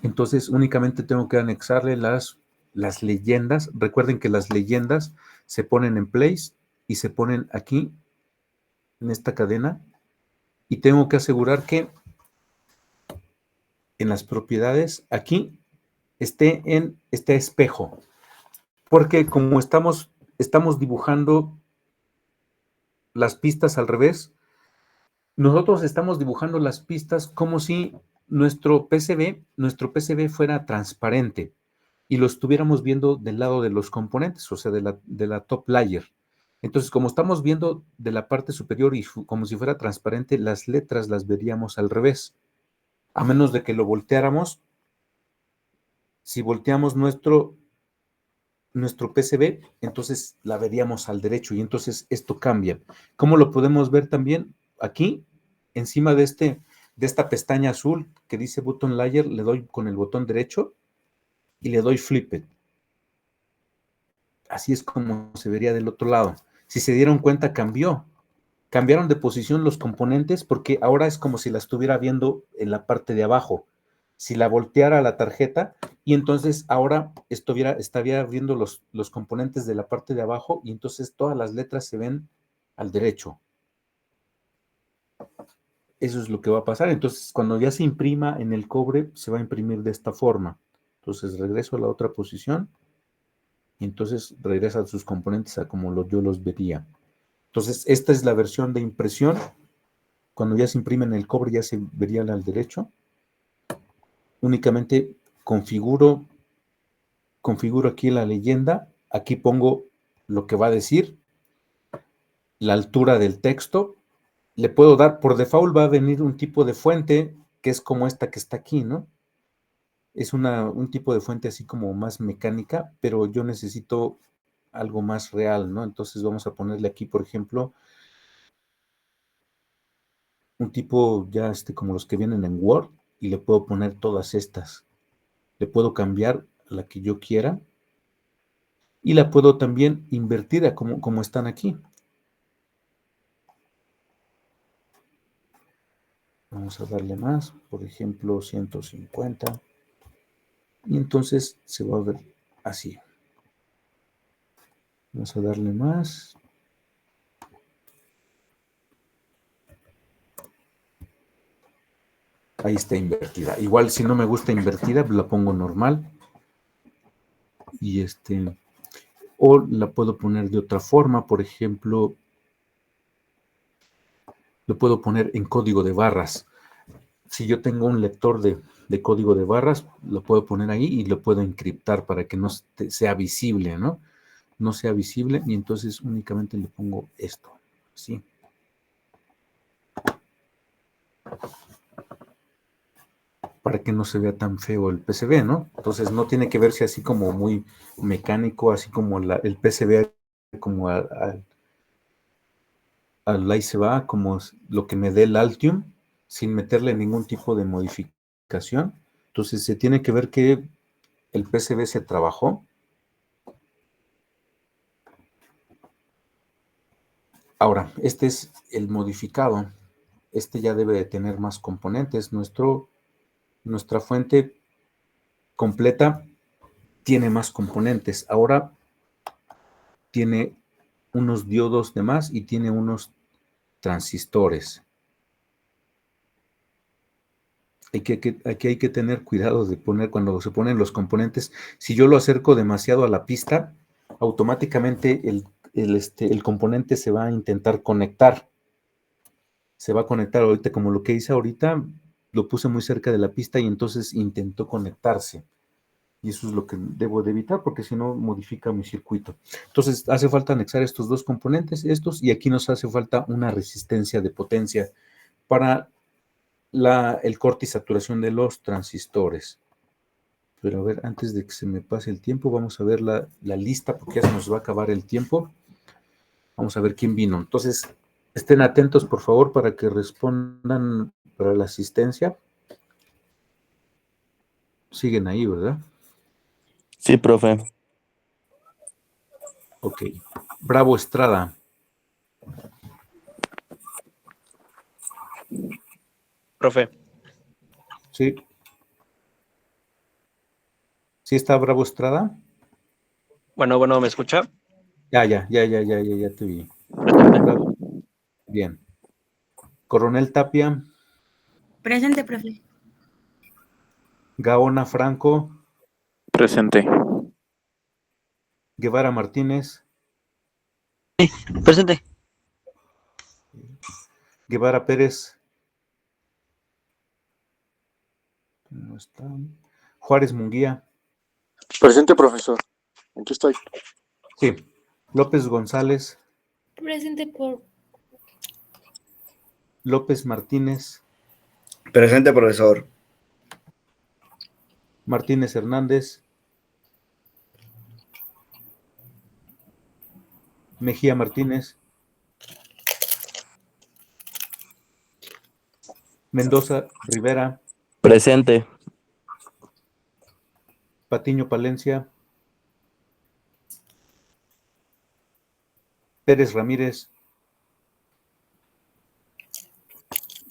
Entonces únicamente tengo que anexarle las leyendas. Recuerden que las leyendas se ponen en place y se ponen aquí en esta cadena. Y tengo que asegurar que en las propiedades aquí esté en este espejo. Porque como estamos dibujando las pistas al revés, nosotros estamos dibujando las pistas como si nuestro PCB fuera transparente y lo estuviéramos viendo del lado de los componentes, o sea, de la top layer. Entonces, como estamos viendo de la parte superior y como si fuera transparente, las letras las veríamos al revés. A menos de que lo volteáramos, si volteamos nuestro PCB, entonces la veríamos al derecho y entonces esto cambia. ¿Cómo lo podemos ver también? Aquí, encima de esta pestaña azul que dice Button Layer, le doy con el botón derecho y le doy Flip It. Así es como se vería del otro lado. Si se dieron cuenta, cambiaron de posición los componentes porque ahora es como si la estuviera viendo en la parte de abajo. Si la volteara la tarjeta y entonces ahora estaría viendo los componentes de la parte de abajo y entonces todas las letras se ven al derecho. Eso es lo que va a pasar. Entonces, cuando ya se imprima en el cobre, se va a imprimir de esta forma. Entonces, regreso a la otra posición y entonces regresan sus componentes a como yo los vería. Entonces, esta es la versión de impresión. Cuando ya se imprime en el cobre, ya se vería al derecho. Únicamente configuro aquí la leyenda. Aquí pongo lo que va a decir, la altura del texto. Le puedo dar, por default va a venir un tipo de fuente que es como esta que está aquí, ¿no? Es un tipo de fuente así como más mecánica, pero yo necesito algo más real, ¿no? Entonces vamos a ponerle aquí, por ejemplo, un tipo ya como los que vienen en Word y le puedo poner todas estas. Le puedo cambiar a la que yo quiera y la puedo también invertir a como están aquí. Vamos a darle más, por ejemplo, 150. Y entonces se va a ver así. Vamos a darle más. Ahí está invertida. Igual si no me gusta invertida, la pongo normal. Y o la puedo poner de otra forma, por ejemplo, lo puedo poner en código de barras. Si yo tengo un lector de código de barras, lo puedo poner ahí y lo puedo encriptar para que no sea visible, ¿no? No sea visible y entonces únicamente le pongo esto, ¿sí? para que no se vea tan feo el PCB, ¿no? Entonces no tiene que verse así como muy mecánico, así como el PCB como ahí se va, como lo que me dé el Altium, sin meterle ningún tipo de modificación. Entonces se tiene que ver que el PCB se trabajó. Ahora, este es el modificado. Este ya debe de tener más componentes. Nuestra fuente completa tiene más componentes. Ahora tiene unos diodos de más y tiene unos transistores. Aquí hay que tener cuidado de poner, cuando se ponen los componentes, si yo lo acerco demasiado a la pista, automáticamente el componente se va a intentar conectar. Se va a conectar ahorita, como lo que hice ahorita, lo puse muy cerca de la pista y entonces intentó conectarse. Y eso es lo que debo de evitar, porque si no modifica mi circuito. Entonces hace falta anexar estos dos componentes, y aquí nos hace falta una resistencia de potencia para el corte y saturación de los transistores. Pero a ver, antes de que se me pase el tiempo, vamos a ver la lista, porque ya se nos va a acabar el tiempo. Vamos a ver quién vino. Entonces, estén atentos, por favor, para que respondan para la asistencia. Siguen ahí, ¿verdad? Sí, profe. Ok. Bravo Estrada. Profe, Sí. ¿Sí está Bravo Estrada? bueno, ¿me escucha? Ya te vi. Presente. Bravo. Bien. Coronel Tapia, Presente, profe. Gaona Franco, Presente. Guevara Martínez, Presente. Guevara Pérez, no está. Juárez Munguía, Presente, profesor. Aquí estoy. sí. López González, Presente por López Martínez, Presente, profesor. Martínez Hernández, Mejía Martínez, Mendoza Rivera, Presente. Patiño Palencia, Pérez Ramírez,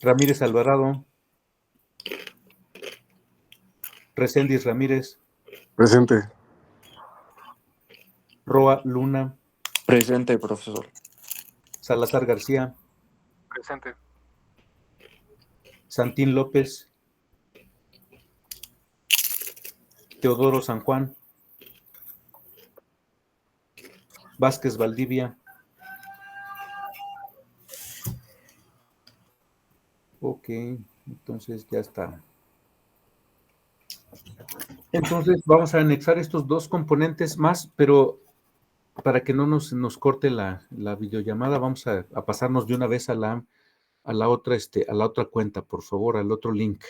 Ramírez Alvarado, Reséndiz Ramírez, Presente. Roa Luna, Presente, profesor. Salazar García, Presente. Santín López, Teodoro San Juan, Vázquez Valdivia. Ok, entonces ya está. Entonces vamos a anexar estos dos componentes más, pero para que no nos corte la videollamada, vamos a pasarnos de una vez a la otra, a la otra cuenta, por favor, al otro link.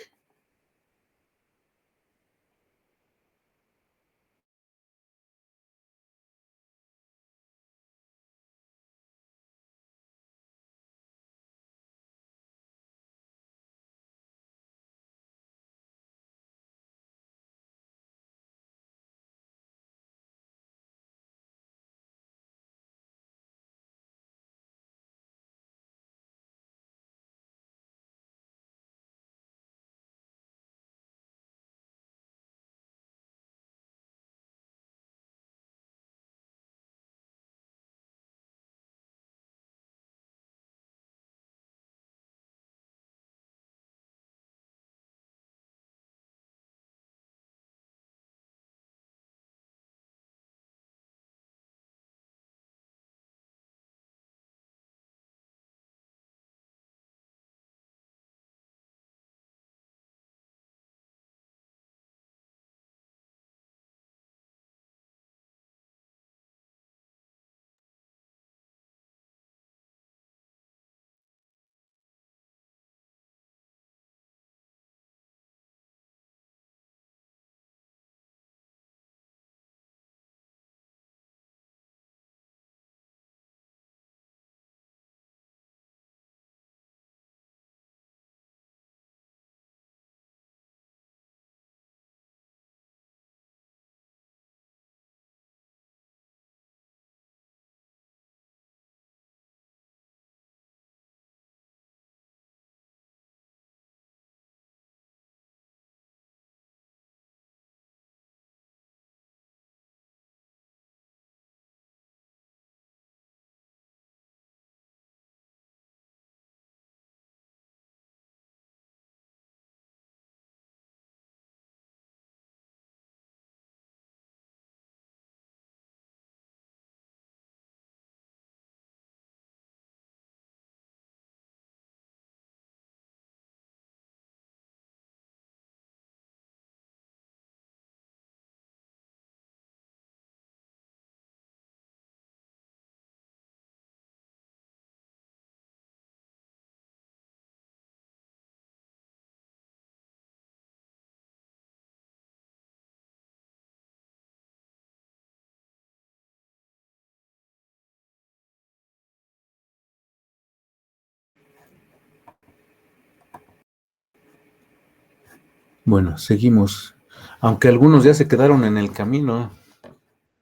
Bueno, seguimos. Aunque algunos ya se quedaron en el camino,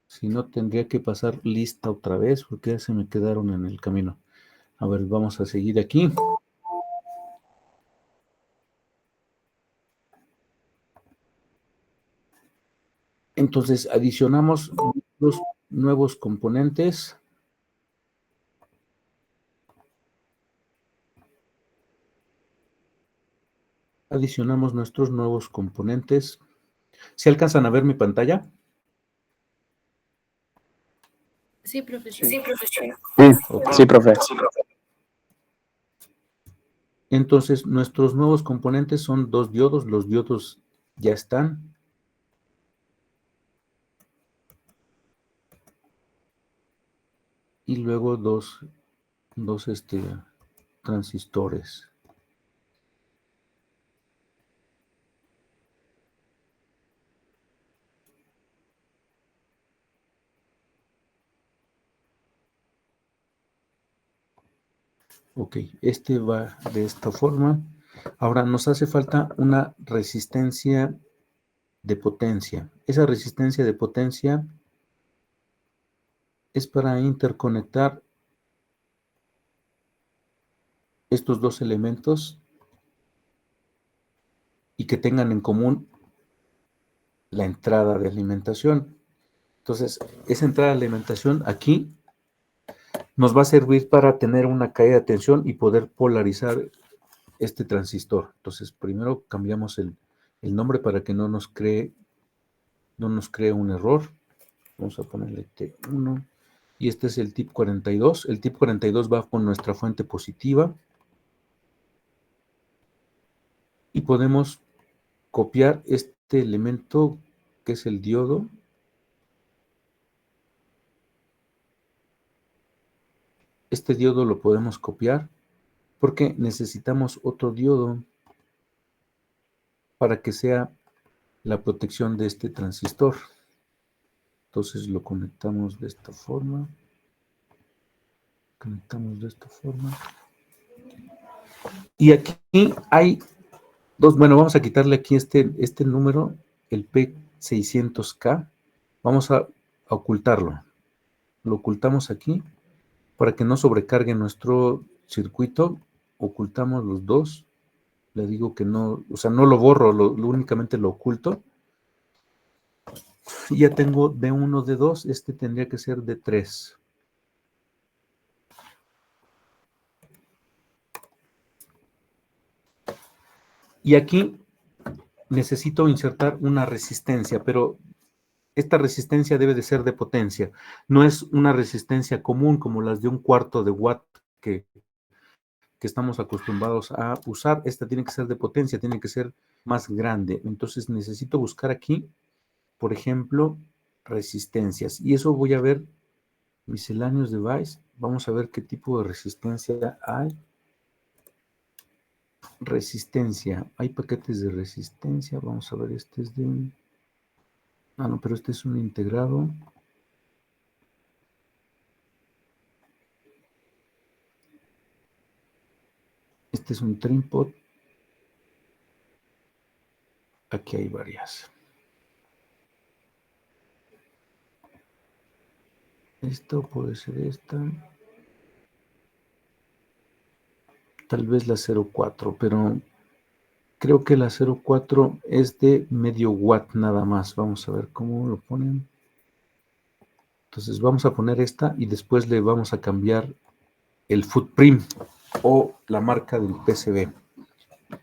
si no tendría que pasar lista otra vez, porque ya se me quedaron en el camino. A ver, vamos a seguir aquí. Entonces, adicionamos los nuevos componentes. Adicionamos nuestros nuevos componentes. ¿Se alcanzan a ver mi pantalla? Sí, profesor. Ok. Sí, profe. Entonces, nuestros nuevos componentes son 2 diodos. Los diodos ya están. Y luego dos transistores. Ok, este va de esta forma. Ahora nos hace falta una resistencia de potencia. Esa resistencia de potencia es para interconectar estos dos elementos y que tengan en común la entrada de alimentación. Entonces, esa entrada de alimentación aquí nos va a servir para tener una caída de tensión y poder polarizar este transistor. Entonces, primero cambiamos el nombre para que no nos cree un error. Vamos a ponerle T1. Y este es el tip 42. El tip 42 va con nuestra fuente positiva. Y podemos copiar este elemento que es el diodo. Este diodo lo podemos copiar porque necesitamos otro diodo para que sea la protección de este transistor. Entonces lo conectamos de esta forma. Y aquí hay dos, bueno, vamos a quitarle aquí este número, el P600K. Vamos a ocultarlo. Lo ocultamos aquí para que no sobrecargue nuestro circuito. Ocultamos los dos. Le digo que no, o sea, no lo borro, únicamente lo oculto. Y ya tengo D1, D2, este tendría que ser D3. Y aquí necesito insertar una resistencia, pero esta resistencia debe de ser de potencia. No es una resistencia común como las de 1/4 de watt que estamos acostumbrados a usar. Esta tiene que ser de potencia, tiene que ser más grande. Entonces necesito buscar aquí, por ejemplo, resistencias. Y eso voy a ver, misceláneos device. Vamos a ver qué tipo de resistencia hay. Resistencia. Hay paquetes de resistencia. Vamos a ver, este es de... Ah, no, pero este es un integrado. Este es un trinpot. Aquí hay varias. Esto puede ser esta. Tal vez la 0.4, pero creo que la 0.4 es de medio watt nada más. Vamos a ver cómo lo ponen. Entonces vamos a poner esta y después le vamos a cambiar el footprint o la marca del PCB.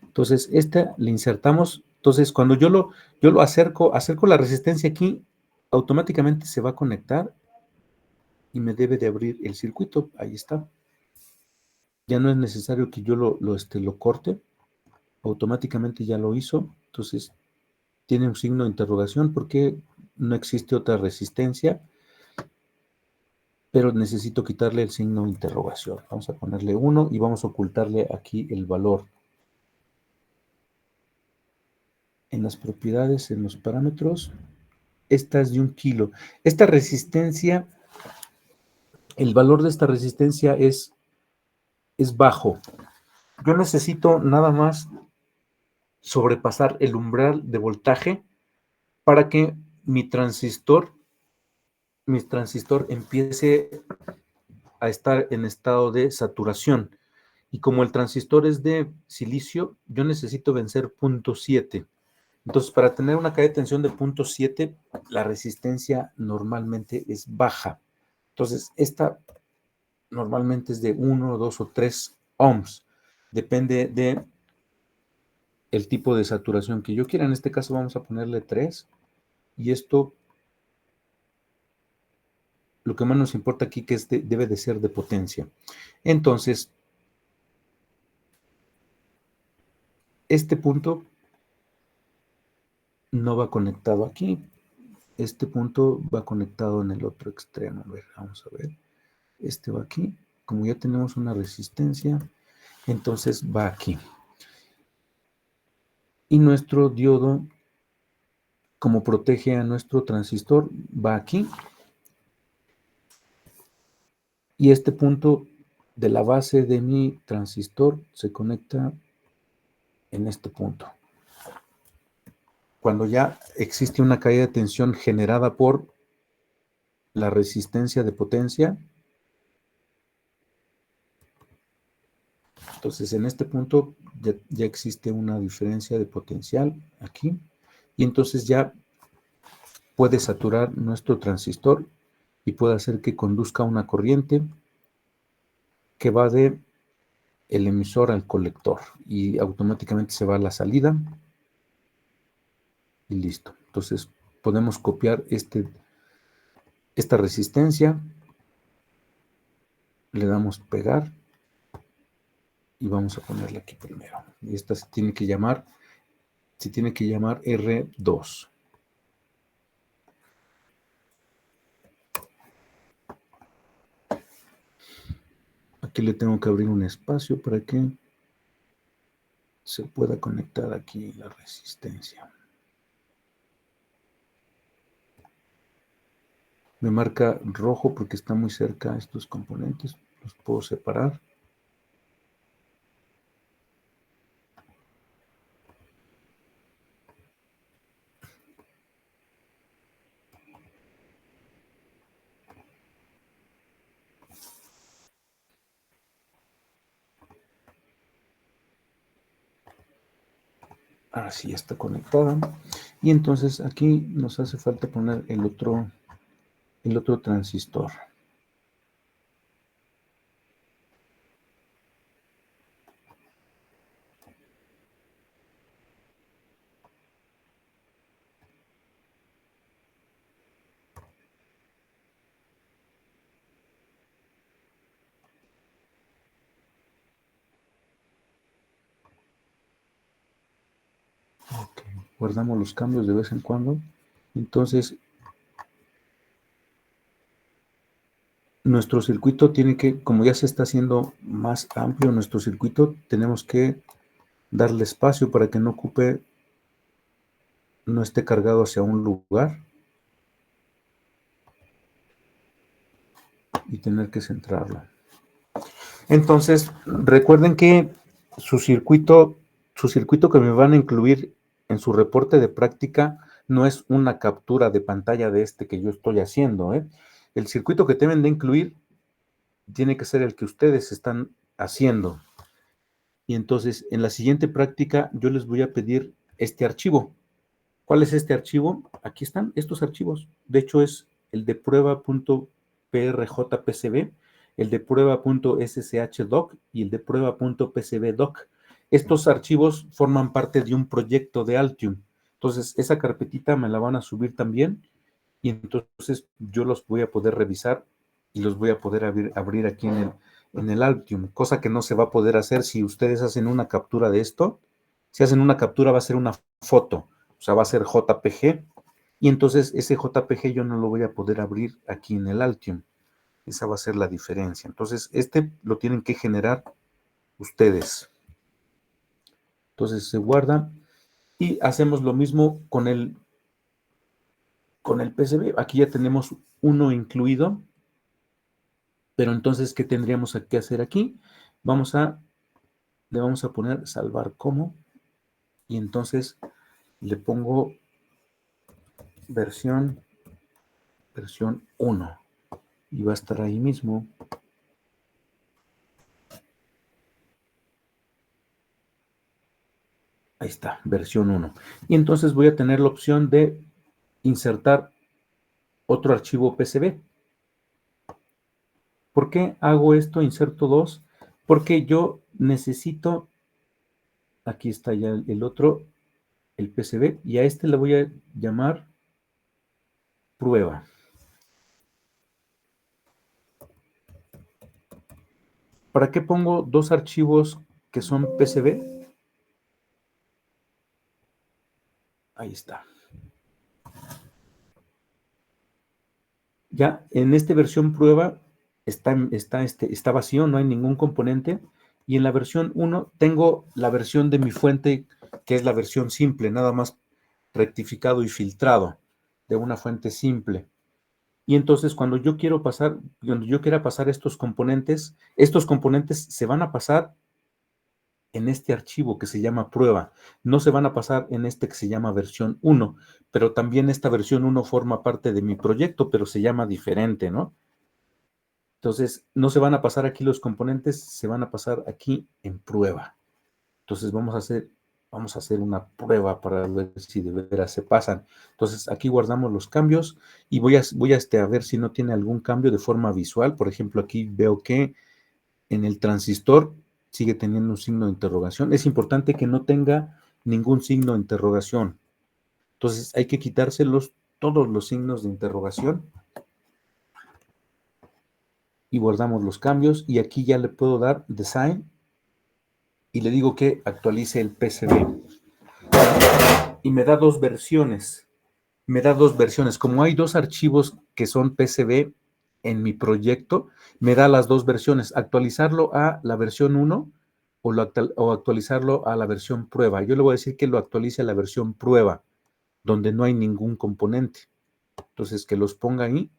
Entonces esta le insertamos. Entonces cuando yo lo acerco la resistencia aquí, automáticamente se va a conectar y me debe de abrir el circuito. Ahí está. Ya no es necesario que yo lo corte. Automáticamente ya lo hizo. Entonces tiene un signo de interrogación porque no existe otra resistencia, pero necesito quitarle el signo de interrogación. Vamos a ponerle 1 y vamos a ocultarle aquí el valor. En las propiedades, en los parámetros, esta es de 1 kilo. Esta resistencia, el valor de esta resistencia es bajo. Yo necesito nada más sobrepasar el umbral de voltaje para que mi transistor empiece a estar en estado de saturación. Y como el transistor es de silicio, yo necesito vencer 0.7. Entonces, para tener una caída de tensión de 0.7, la resistencia normalmente es baja. Entonces, esta normalmente es de 1, 2 o 3 ohms. Depende de el tipo de saturación que yo quiera. En este caso vamos a ponerle 3. Y esto, lo que más nos importa aquí, que debe de ser de potencia. Entonces, este punto no va conectado aquí. Este punto va conectado en el otro extremo. A ver, vamos a ver. Este va aquí. Como ya tenemos una resistencia, entonces va aquí. Y nuestro diodo, como protege a nuestro transistor, va aquí. Y este punto de la base de mi transistor se conecta en este punto. Cuando ya existe una caída de tensión generada por la resistencia de potencia, entonces en este punto ya existe una diferencia de potencial aquí, y entonces ya puede saturar nuestro transistor y puede hacer que conduzca una corriente que va de el emisor al colector y automáticamente se va a la salida y listo. Entonces podemos copiar esta resistencia, le damos pegar y vamos a ponerla aquí primero. Y esta se tiene que llamar R2. Aquí le tengo que abrir un espacio para que se pueda conectar aquí la resistencia. Me marca rojo porque está muy cerca estos componentes. Los puedo separar. Ahora sí está conectada. Y entonces aquí nos hace falta poner el otro transistor. Ok, guardamos los cambios de vez en cuando. Entonces, nuestro circuito tiene que, como ya se está haciendo más amplio nuestro circuito, tenemos que darle espacio para que no esté cargado hacia un lugar y tener que centrarlo. Entonces, recuerden que su circuito que me van a incluir en su reporte de práctica no es una captura de pantalla de este que yo estoy haciendo, ¿eh? El circuito que deben de incluir tiene que ser el que ustedes están haciendo. Y entonces, en la siguiente práctica, yo les voy a pedir este archivo. ¿Cuál es este archivo? Aquí están estos archivos. De hecho, es el de prueba.prjpcb, el de prueba.sshdoc y el de prueba.pcbdoc. Estos archivos forman parte de un proyecto de Altium. Entonces, esa carpetita me la van a subir también y entonces yo los voy a poder revisar y los voy a poder abrir aquí en el Altium, cosa que no se va a poder hacer si ustedes hacen una captura de esto. Si hacen una captura va a ser una foto, o sea, va a ser JPG, y entonces ese JPG yo no lo voy a poder abrir aquí en el Altium. Esa va a ser la diferencia. Entonces, este lo tienen que generar ustedes. Entonces, se guarda y hacemos lo mismo con el PCB. Aquí ya tenemos uno incluido, pero entonces, ¿qué tendríamos que hacer aquí? Le vamos a poner salvar como. y entonces le pongo versión 1 y va a estar ahí mismo. Ahí está, versión 1. Y entonces voy a tener la opción de insertar otro archivo PCB. ¿Por qué hago esto? Inserto 2. Porque yo necesito, aquí está ya el otro, el PCB, y a este le voy a llamar prueba. ¿Para qué pongo dos archivos que son PCB? Ahí está. Ya en esta versión prueba está vacío, no hay ningún componente. Y en la versión 1 tengo la versión de mi fuente, que es la versión simple, nada más rectificado y filtrado de una fuente simple. Y entonces cuando yo quiera pasar estos componentes se van a pasar en este archivo que se llama prueba. No se van a pasar en este que se llama versión 1, pero también esta versión 1 forma parte de mi proyecto, pero se llama diferente, ¿no? Entonces, no se van a pasar aquí los componentes, se van a pasar aquí en prueba. Entonces, vamos a hacer una prueba para ver si de veras se pasan. Entonces, aquí guardamos los cambios y voy a ver si no tiene algún cambio de forma visual. Por ejemplo, aquí veo que en el transistor sigue teniendo un signo de interrogación. Es importante que no tenga ningún signo de interrogación. Entonces, hay que quitárselos todos los signos de interrogación. Y guardamos los cambios. Y aquí ya le puedo dar Design. Y le digo que actualice el PCB. Y me da dos versiones. Como hay dos archivos que son PCB en mi proyecto, me da las dos versiones. Actualizarlo a la versión 1 o actualizarlo a la versión prueba. Yo le voy a decir que lo actualice a la versión prueba, donde no hay ningún componente. Entonces, que los ponga ahí.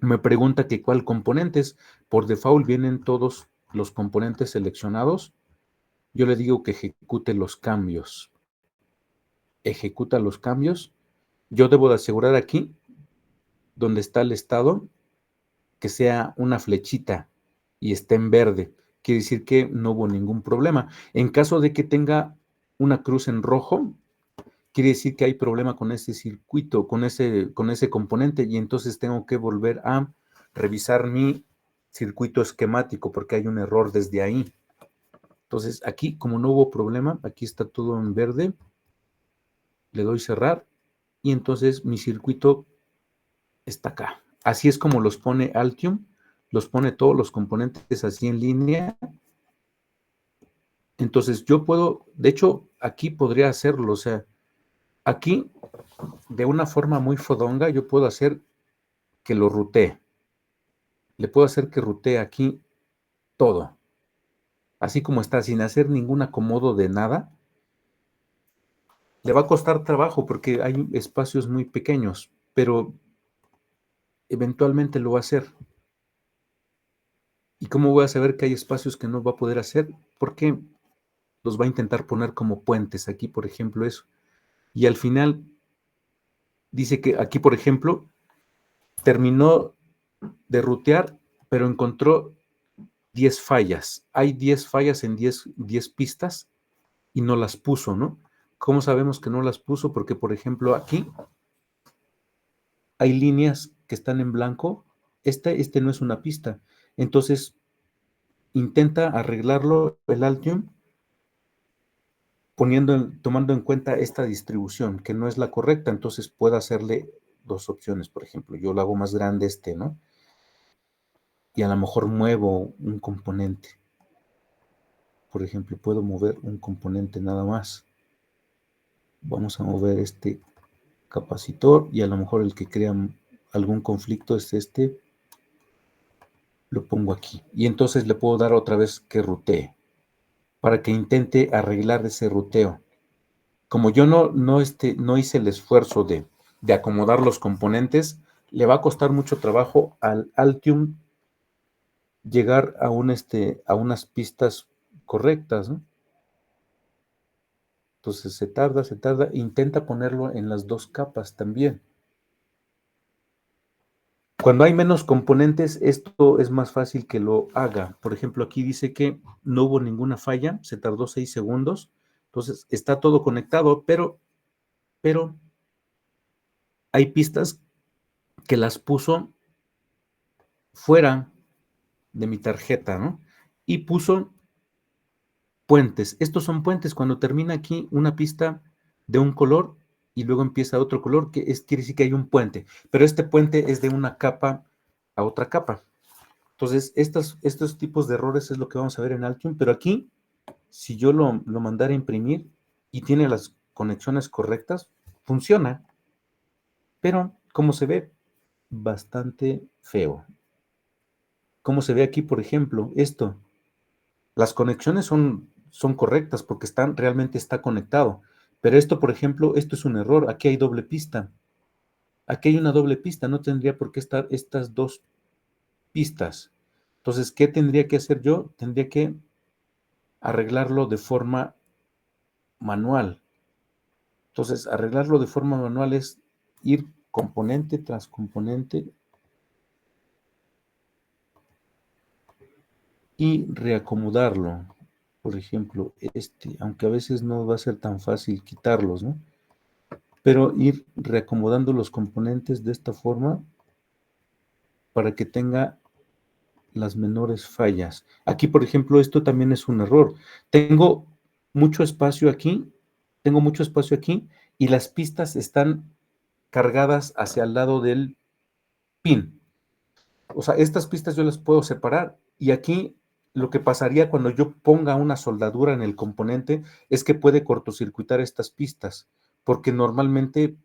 Me pregunta que cuál componentes. Por default vienen todos los componentes seleccionados. Yo le digo que ejecute los cambios. Ejecuta los cambios. Yo debo de asegurar aquí, donde está el estado, que sea una flechita y esté en verde. Quiere decir que no hubo ningún problema. En caso de que tenga una cruz en rojo, quiere decir que hay problema con ese circuito, con ese componente, y entonces tengo que volver a revisar mi circuito esquemático porque hay un error desde ahí. Entonces, aquí, como no hubo problema, aquí está todo en verde. Le doy cerrar y entonces mi circuito está acá. Así es como los pone Altium, los pone todos los componentes así en línea. Entonces yo puedo, de hecho, aquí podría hacerlo, o sea, aquí de una forma muy fodonga yo puedo hacer que lo rutee. Le puedo hacer que rutee aquí todo. Así como está, sin hacer ningún acomodo de nada. Le va a costar trabajo porque hay espacios muy pequeños, pero eventualmente lo va a hacer. ¿Y cómo voy a saber que hay espacios que no va a poder hacer? Porque los va a intentar poner como puentes. Aquí, por ejemplo, eso. Y al final dice que aquí, por ejemplo, terminó de rutear, pero encontró 10 fallas. Hay 10 fallas en 10 pistas y no las puso, ¿no? ¿Cómo sabemos que no las puso? Porque, por ejemplo, aquí hay líneas que están en blanco. Este no es una pista. Entonces, intenta arreglarlo el Altium tomando en cuenta esta distribución, que no es la correcta. Entonces, puedo hacerle dos opciones, por ejemplo. Yo lo hago más grande ¿no? Y a lo mejor muevo un componente. Por ejemplo, puedo mover un componente nada más. Vamos a mover este capacitor y a lo mejor el que crea algún conflicto es este. Lo pongo aquí. Y entonces le puedo dar otra vez que rutee para que intente arreglar ese ruteo. Como yo no hice el esfuerzo de acomodar los componentes, le va a costar mucho trabajo al Altium llegar a unas pistas correctas, ¿no? Entonces se tarda, intenta ponerlo en las dos capas también. Cuando hay menos componentes, esto es más fácil que lo haga. Por ejemplo, aquí dice que no hubo ninguna falla, se tardó 6 segundos, entonces está todo conectado, pero hay pistas que las puso fuera de mi tarjeta, ¿no? Y puso puentes. Estos son puentes. Cuando termina aquí una pista de un color y luego empieza otro color, quiere decir que hay un puente. Pero este puente es de una capa a otra capa. Entonces, estos tipos de errores es lo que vamos a ver en Altium. Pero aquí, si yo lo mandara a imprimir y tiene las conexiones correctas, funciona. Pero, como se ve, bastante feo. Como se ve aquí, por ejemplo, esto. Las conexiones son correctas porque realmente está conectado. Pero esto, por ejemplo, esto es un error. Aquí hay doble pista. Aquí hay una doble pista. No tendría por qué estar estas dos pistas. Entonces, ¿qué tendría que hacer yo? Tendría que arreglarlo de forma manual. Entonces, arreglarlo de forma manual es ir componente tras componente y reacomodarlo. Por ejemplo, aunque a veces no va a ser tan fácil quitarlos, ¿no? Pero ir reacomodando los componentes de esta forma para que tenga las menores fallas. Aquí, por ejemplo, esto también es un error. Tengo mucho espacio aquí y las pistas están cargadas hacia el lado del pin. O sea, estas pistas yo las puedo separar y aquí lo que pasaría cuando yo ponga una soldadura en el componente es que puede cortocircuitar estas pistas, porque normalmente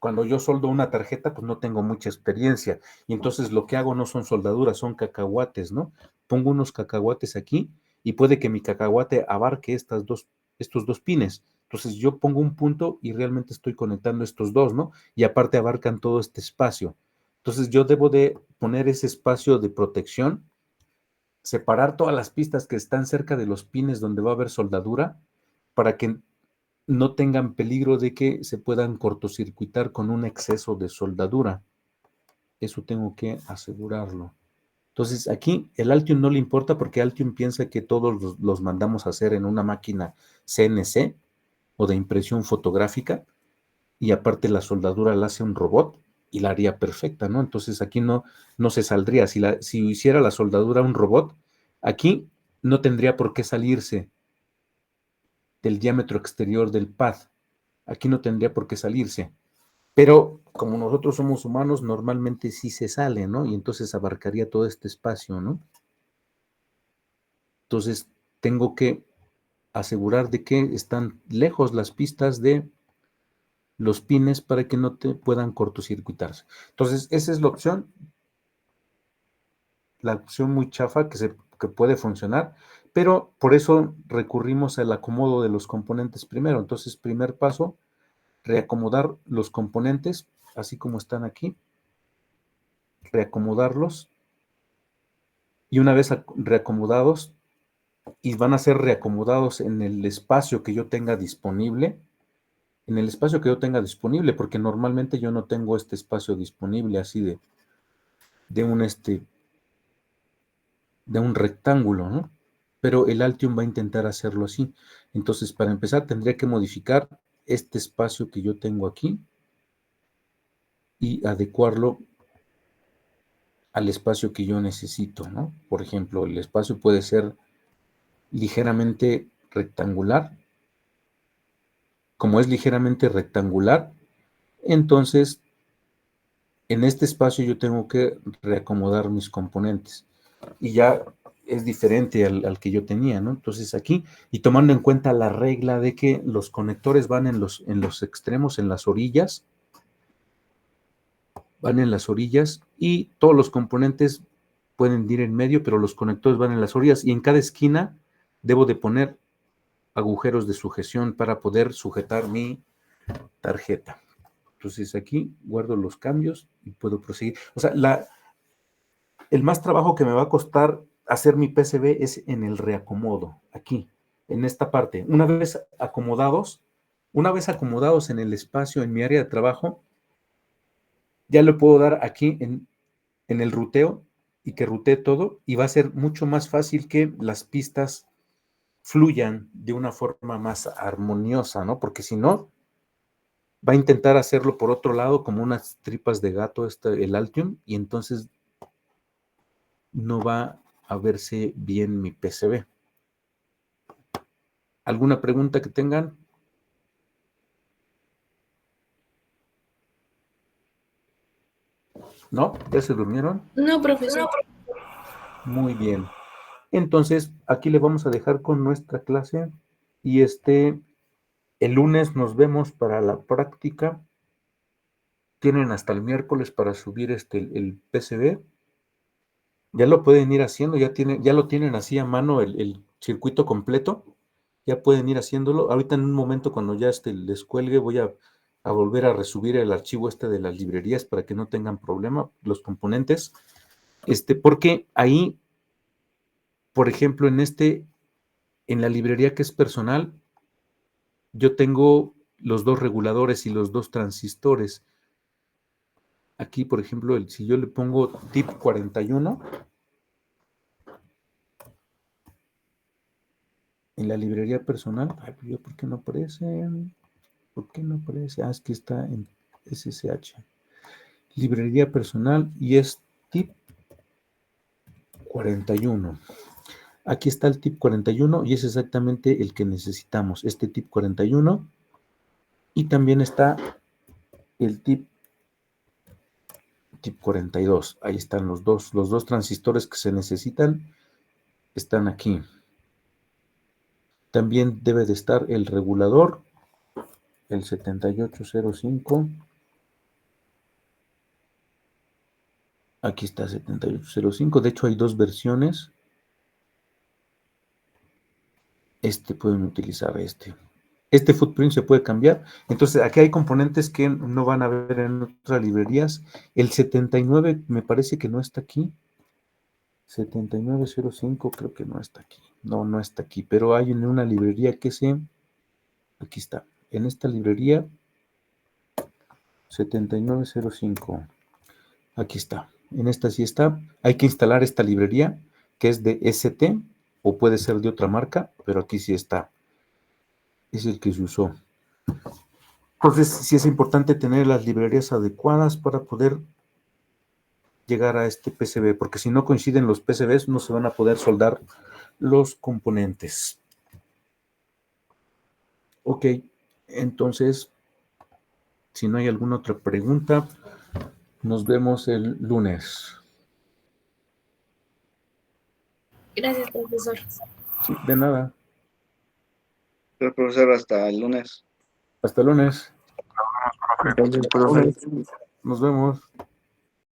cuando yo soldo una tarjeta, pues no tengo mucha experiencia. Y entonces lo que hago no son soldaduras, son cacahuates, ¿no? Pongo unos cacahuates aquí y puede que mi cacahuate abarque estos dos pines. Entonces yo pongo un punto y realmente estoy conectando estos dos, ¿no? Y aparte abarcan todo este espacio. Entonces yo debo de poner ese espacio de protección, separar todas las pistas que están cerca de los pines donde va a haber soldadura para que no tengan peligro de que se puedan cortocircuitar con un exceso de soldadura. Eso tengo que asegurarlo. Entonces, aquí el Altium no le importa porque Altium piensa que todos los mandamos a hacer en una máquina CNC o de impresión fotográfica y aparte la soldadura la hace un robot y la haría perfecta, ¿no? Entonces, aquí no se saldría. Si hiciera la soldadura un robot, aquí no tendría por qué salirse del diámetro exterior del pad. Aquí no tendría por qué salirse. Pero como nosotros somos humanos, normalmente sí se sale, ¿no? Y entonces abarcaría todo este espacio, ¿no? Entonces tengo que asegurar de que están lejos las pistas de los pines para que no te puedan cortocircuitarse. Entonces esa es la opción muy chafa que puede funcionar, pero por eso recurrimos al acomodo de los componentes primero. Entonces, primer paso, reacomodar los componentes, así como están aquí, reacomodarlos, y una vez reacomodados, y van a ser reacomodados en el espacio que yo tenga disponible, porque normalmente yo no tengo este espacio disponible así de un rectángulo, ¿no? Pero el Altium va a intentar hacerlo así. Entonces, para empezar, tendría que modificar este espacio que yo tengo aquí y adecuarlo al espacio que yo necesito, ¿no? Por ejemplo, el espacio puede ser ligeramente rectangular. Como es ligeramente rectangular, entonces en este espacio yo tengo que reacomodar mis componentes y ya es diferente al que yo tenía, ¿no? Entonces aquí, y tomando en cuenta la regla de que los conectores van en los extremos, en las orillas, y todos los componentes pueden ir en medio, pero los conectores van en las orillas y en cada esquina debo de poner agujeros de sujeción para poder sujetar mi tarjeta. Entonces aquí guardo los cambios y puedo proseguir. O sea, el más trabajo que me va a costar hacer mi PCB es en el reacomodo, aquí. en esta parte. Una vez acomodados en el espacio, en mi área de trabajo, ya le puedo dar aquí en el ruteo y que rutee todo, y va a ser mucho más fácil que las pistas fluyan de una forma más armoniosa, ¿no? Porque si no, va a intentar hacerlo por otro lado como unas tripas de gato, el Altium, y entonces no va a verse bien mi PCB. ¿Alguna pregunta que tengan? ¿No? ¿Ya se durmieron? No, profesor. Muy bien. Entonces, aquí le vamos a dejar con nuestra clase y el lunes nos vemos para la práctica. Tienen hasta el miércoles para subir el PCB. Ya lo pueden ir haciendo, ya lo tienen así a mano el circuito completo. Ya pueden ir haciéndolo. Ahorita en un momento cuando ya les cuelgue voy a volver a resubir el archivo de las librerías para que no tengan problema los componentes. Porque ahí, por ejemplo, en la librería que es personal, yo tengo los dos reguladores y los dos transistores. Aquí, por ejemplo, si yo le pongo tip 41, en la librería personal, ¿por qué no aparece? ¿Por qué no aparece? Es que está en SSH. Librería personal y es tip 41. Aquí está el tip 41 y es exactamente el que necesitamos, este tip 41. Y también está el tip 42. Ahí están los dos transistores que se necesitan, están aquí. También debe de estar el regulador, el 7805. Aquí está 7805. De hecho, hay dos versiones. Pueden utilizar Este footprint se puede cambiar. Entonces, aquí hay componentes que no van a ver en otras librerías. El 79 me parece que no está aquí. 7905 creo que no está aquí. No está aquí. Pero hay en una librería que aquí está. En esta librería 7905. Aquí está. En esta sí está. Hay que instalar esta librería que es de ST o puede ser de otra marca, pero aquí sí está. Es el que se usó. Entonces, sí es importante tener las librerías adecuadas para poder llegar a este PCB, porque si no coinciden los PCBs, no se van a poder soldar los componentes. Ok, entonces, si no hay alguna otra pregunta, nos vemos el lunes. Gracias, profesor. Sí, de nada. Pero, profesor, hasta el lunes. Hasta el lunes. Entonces, profe. Nos vemos.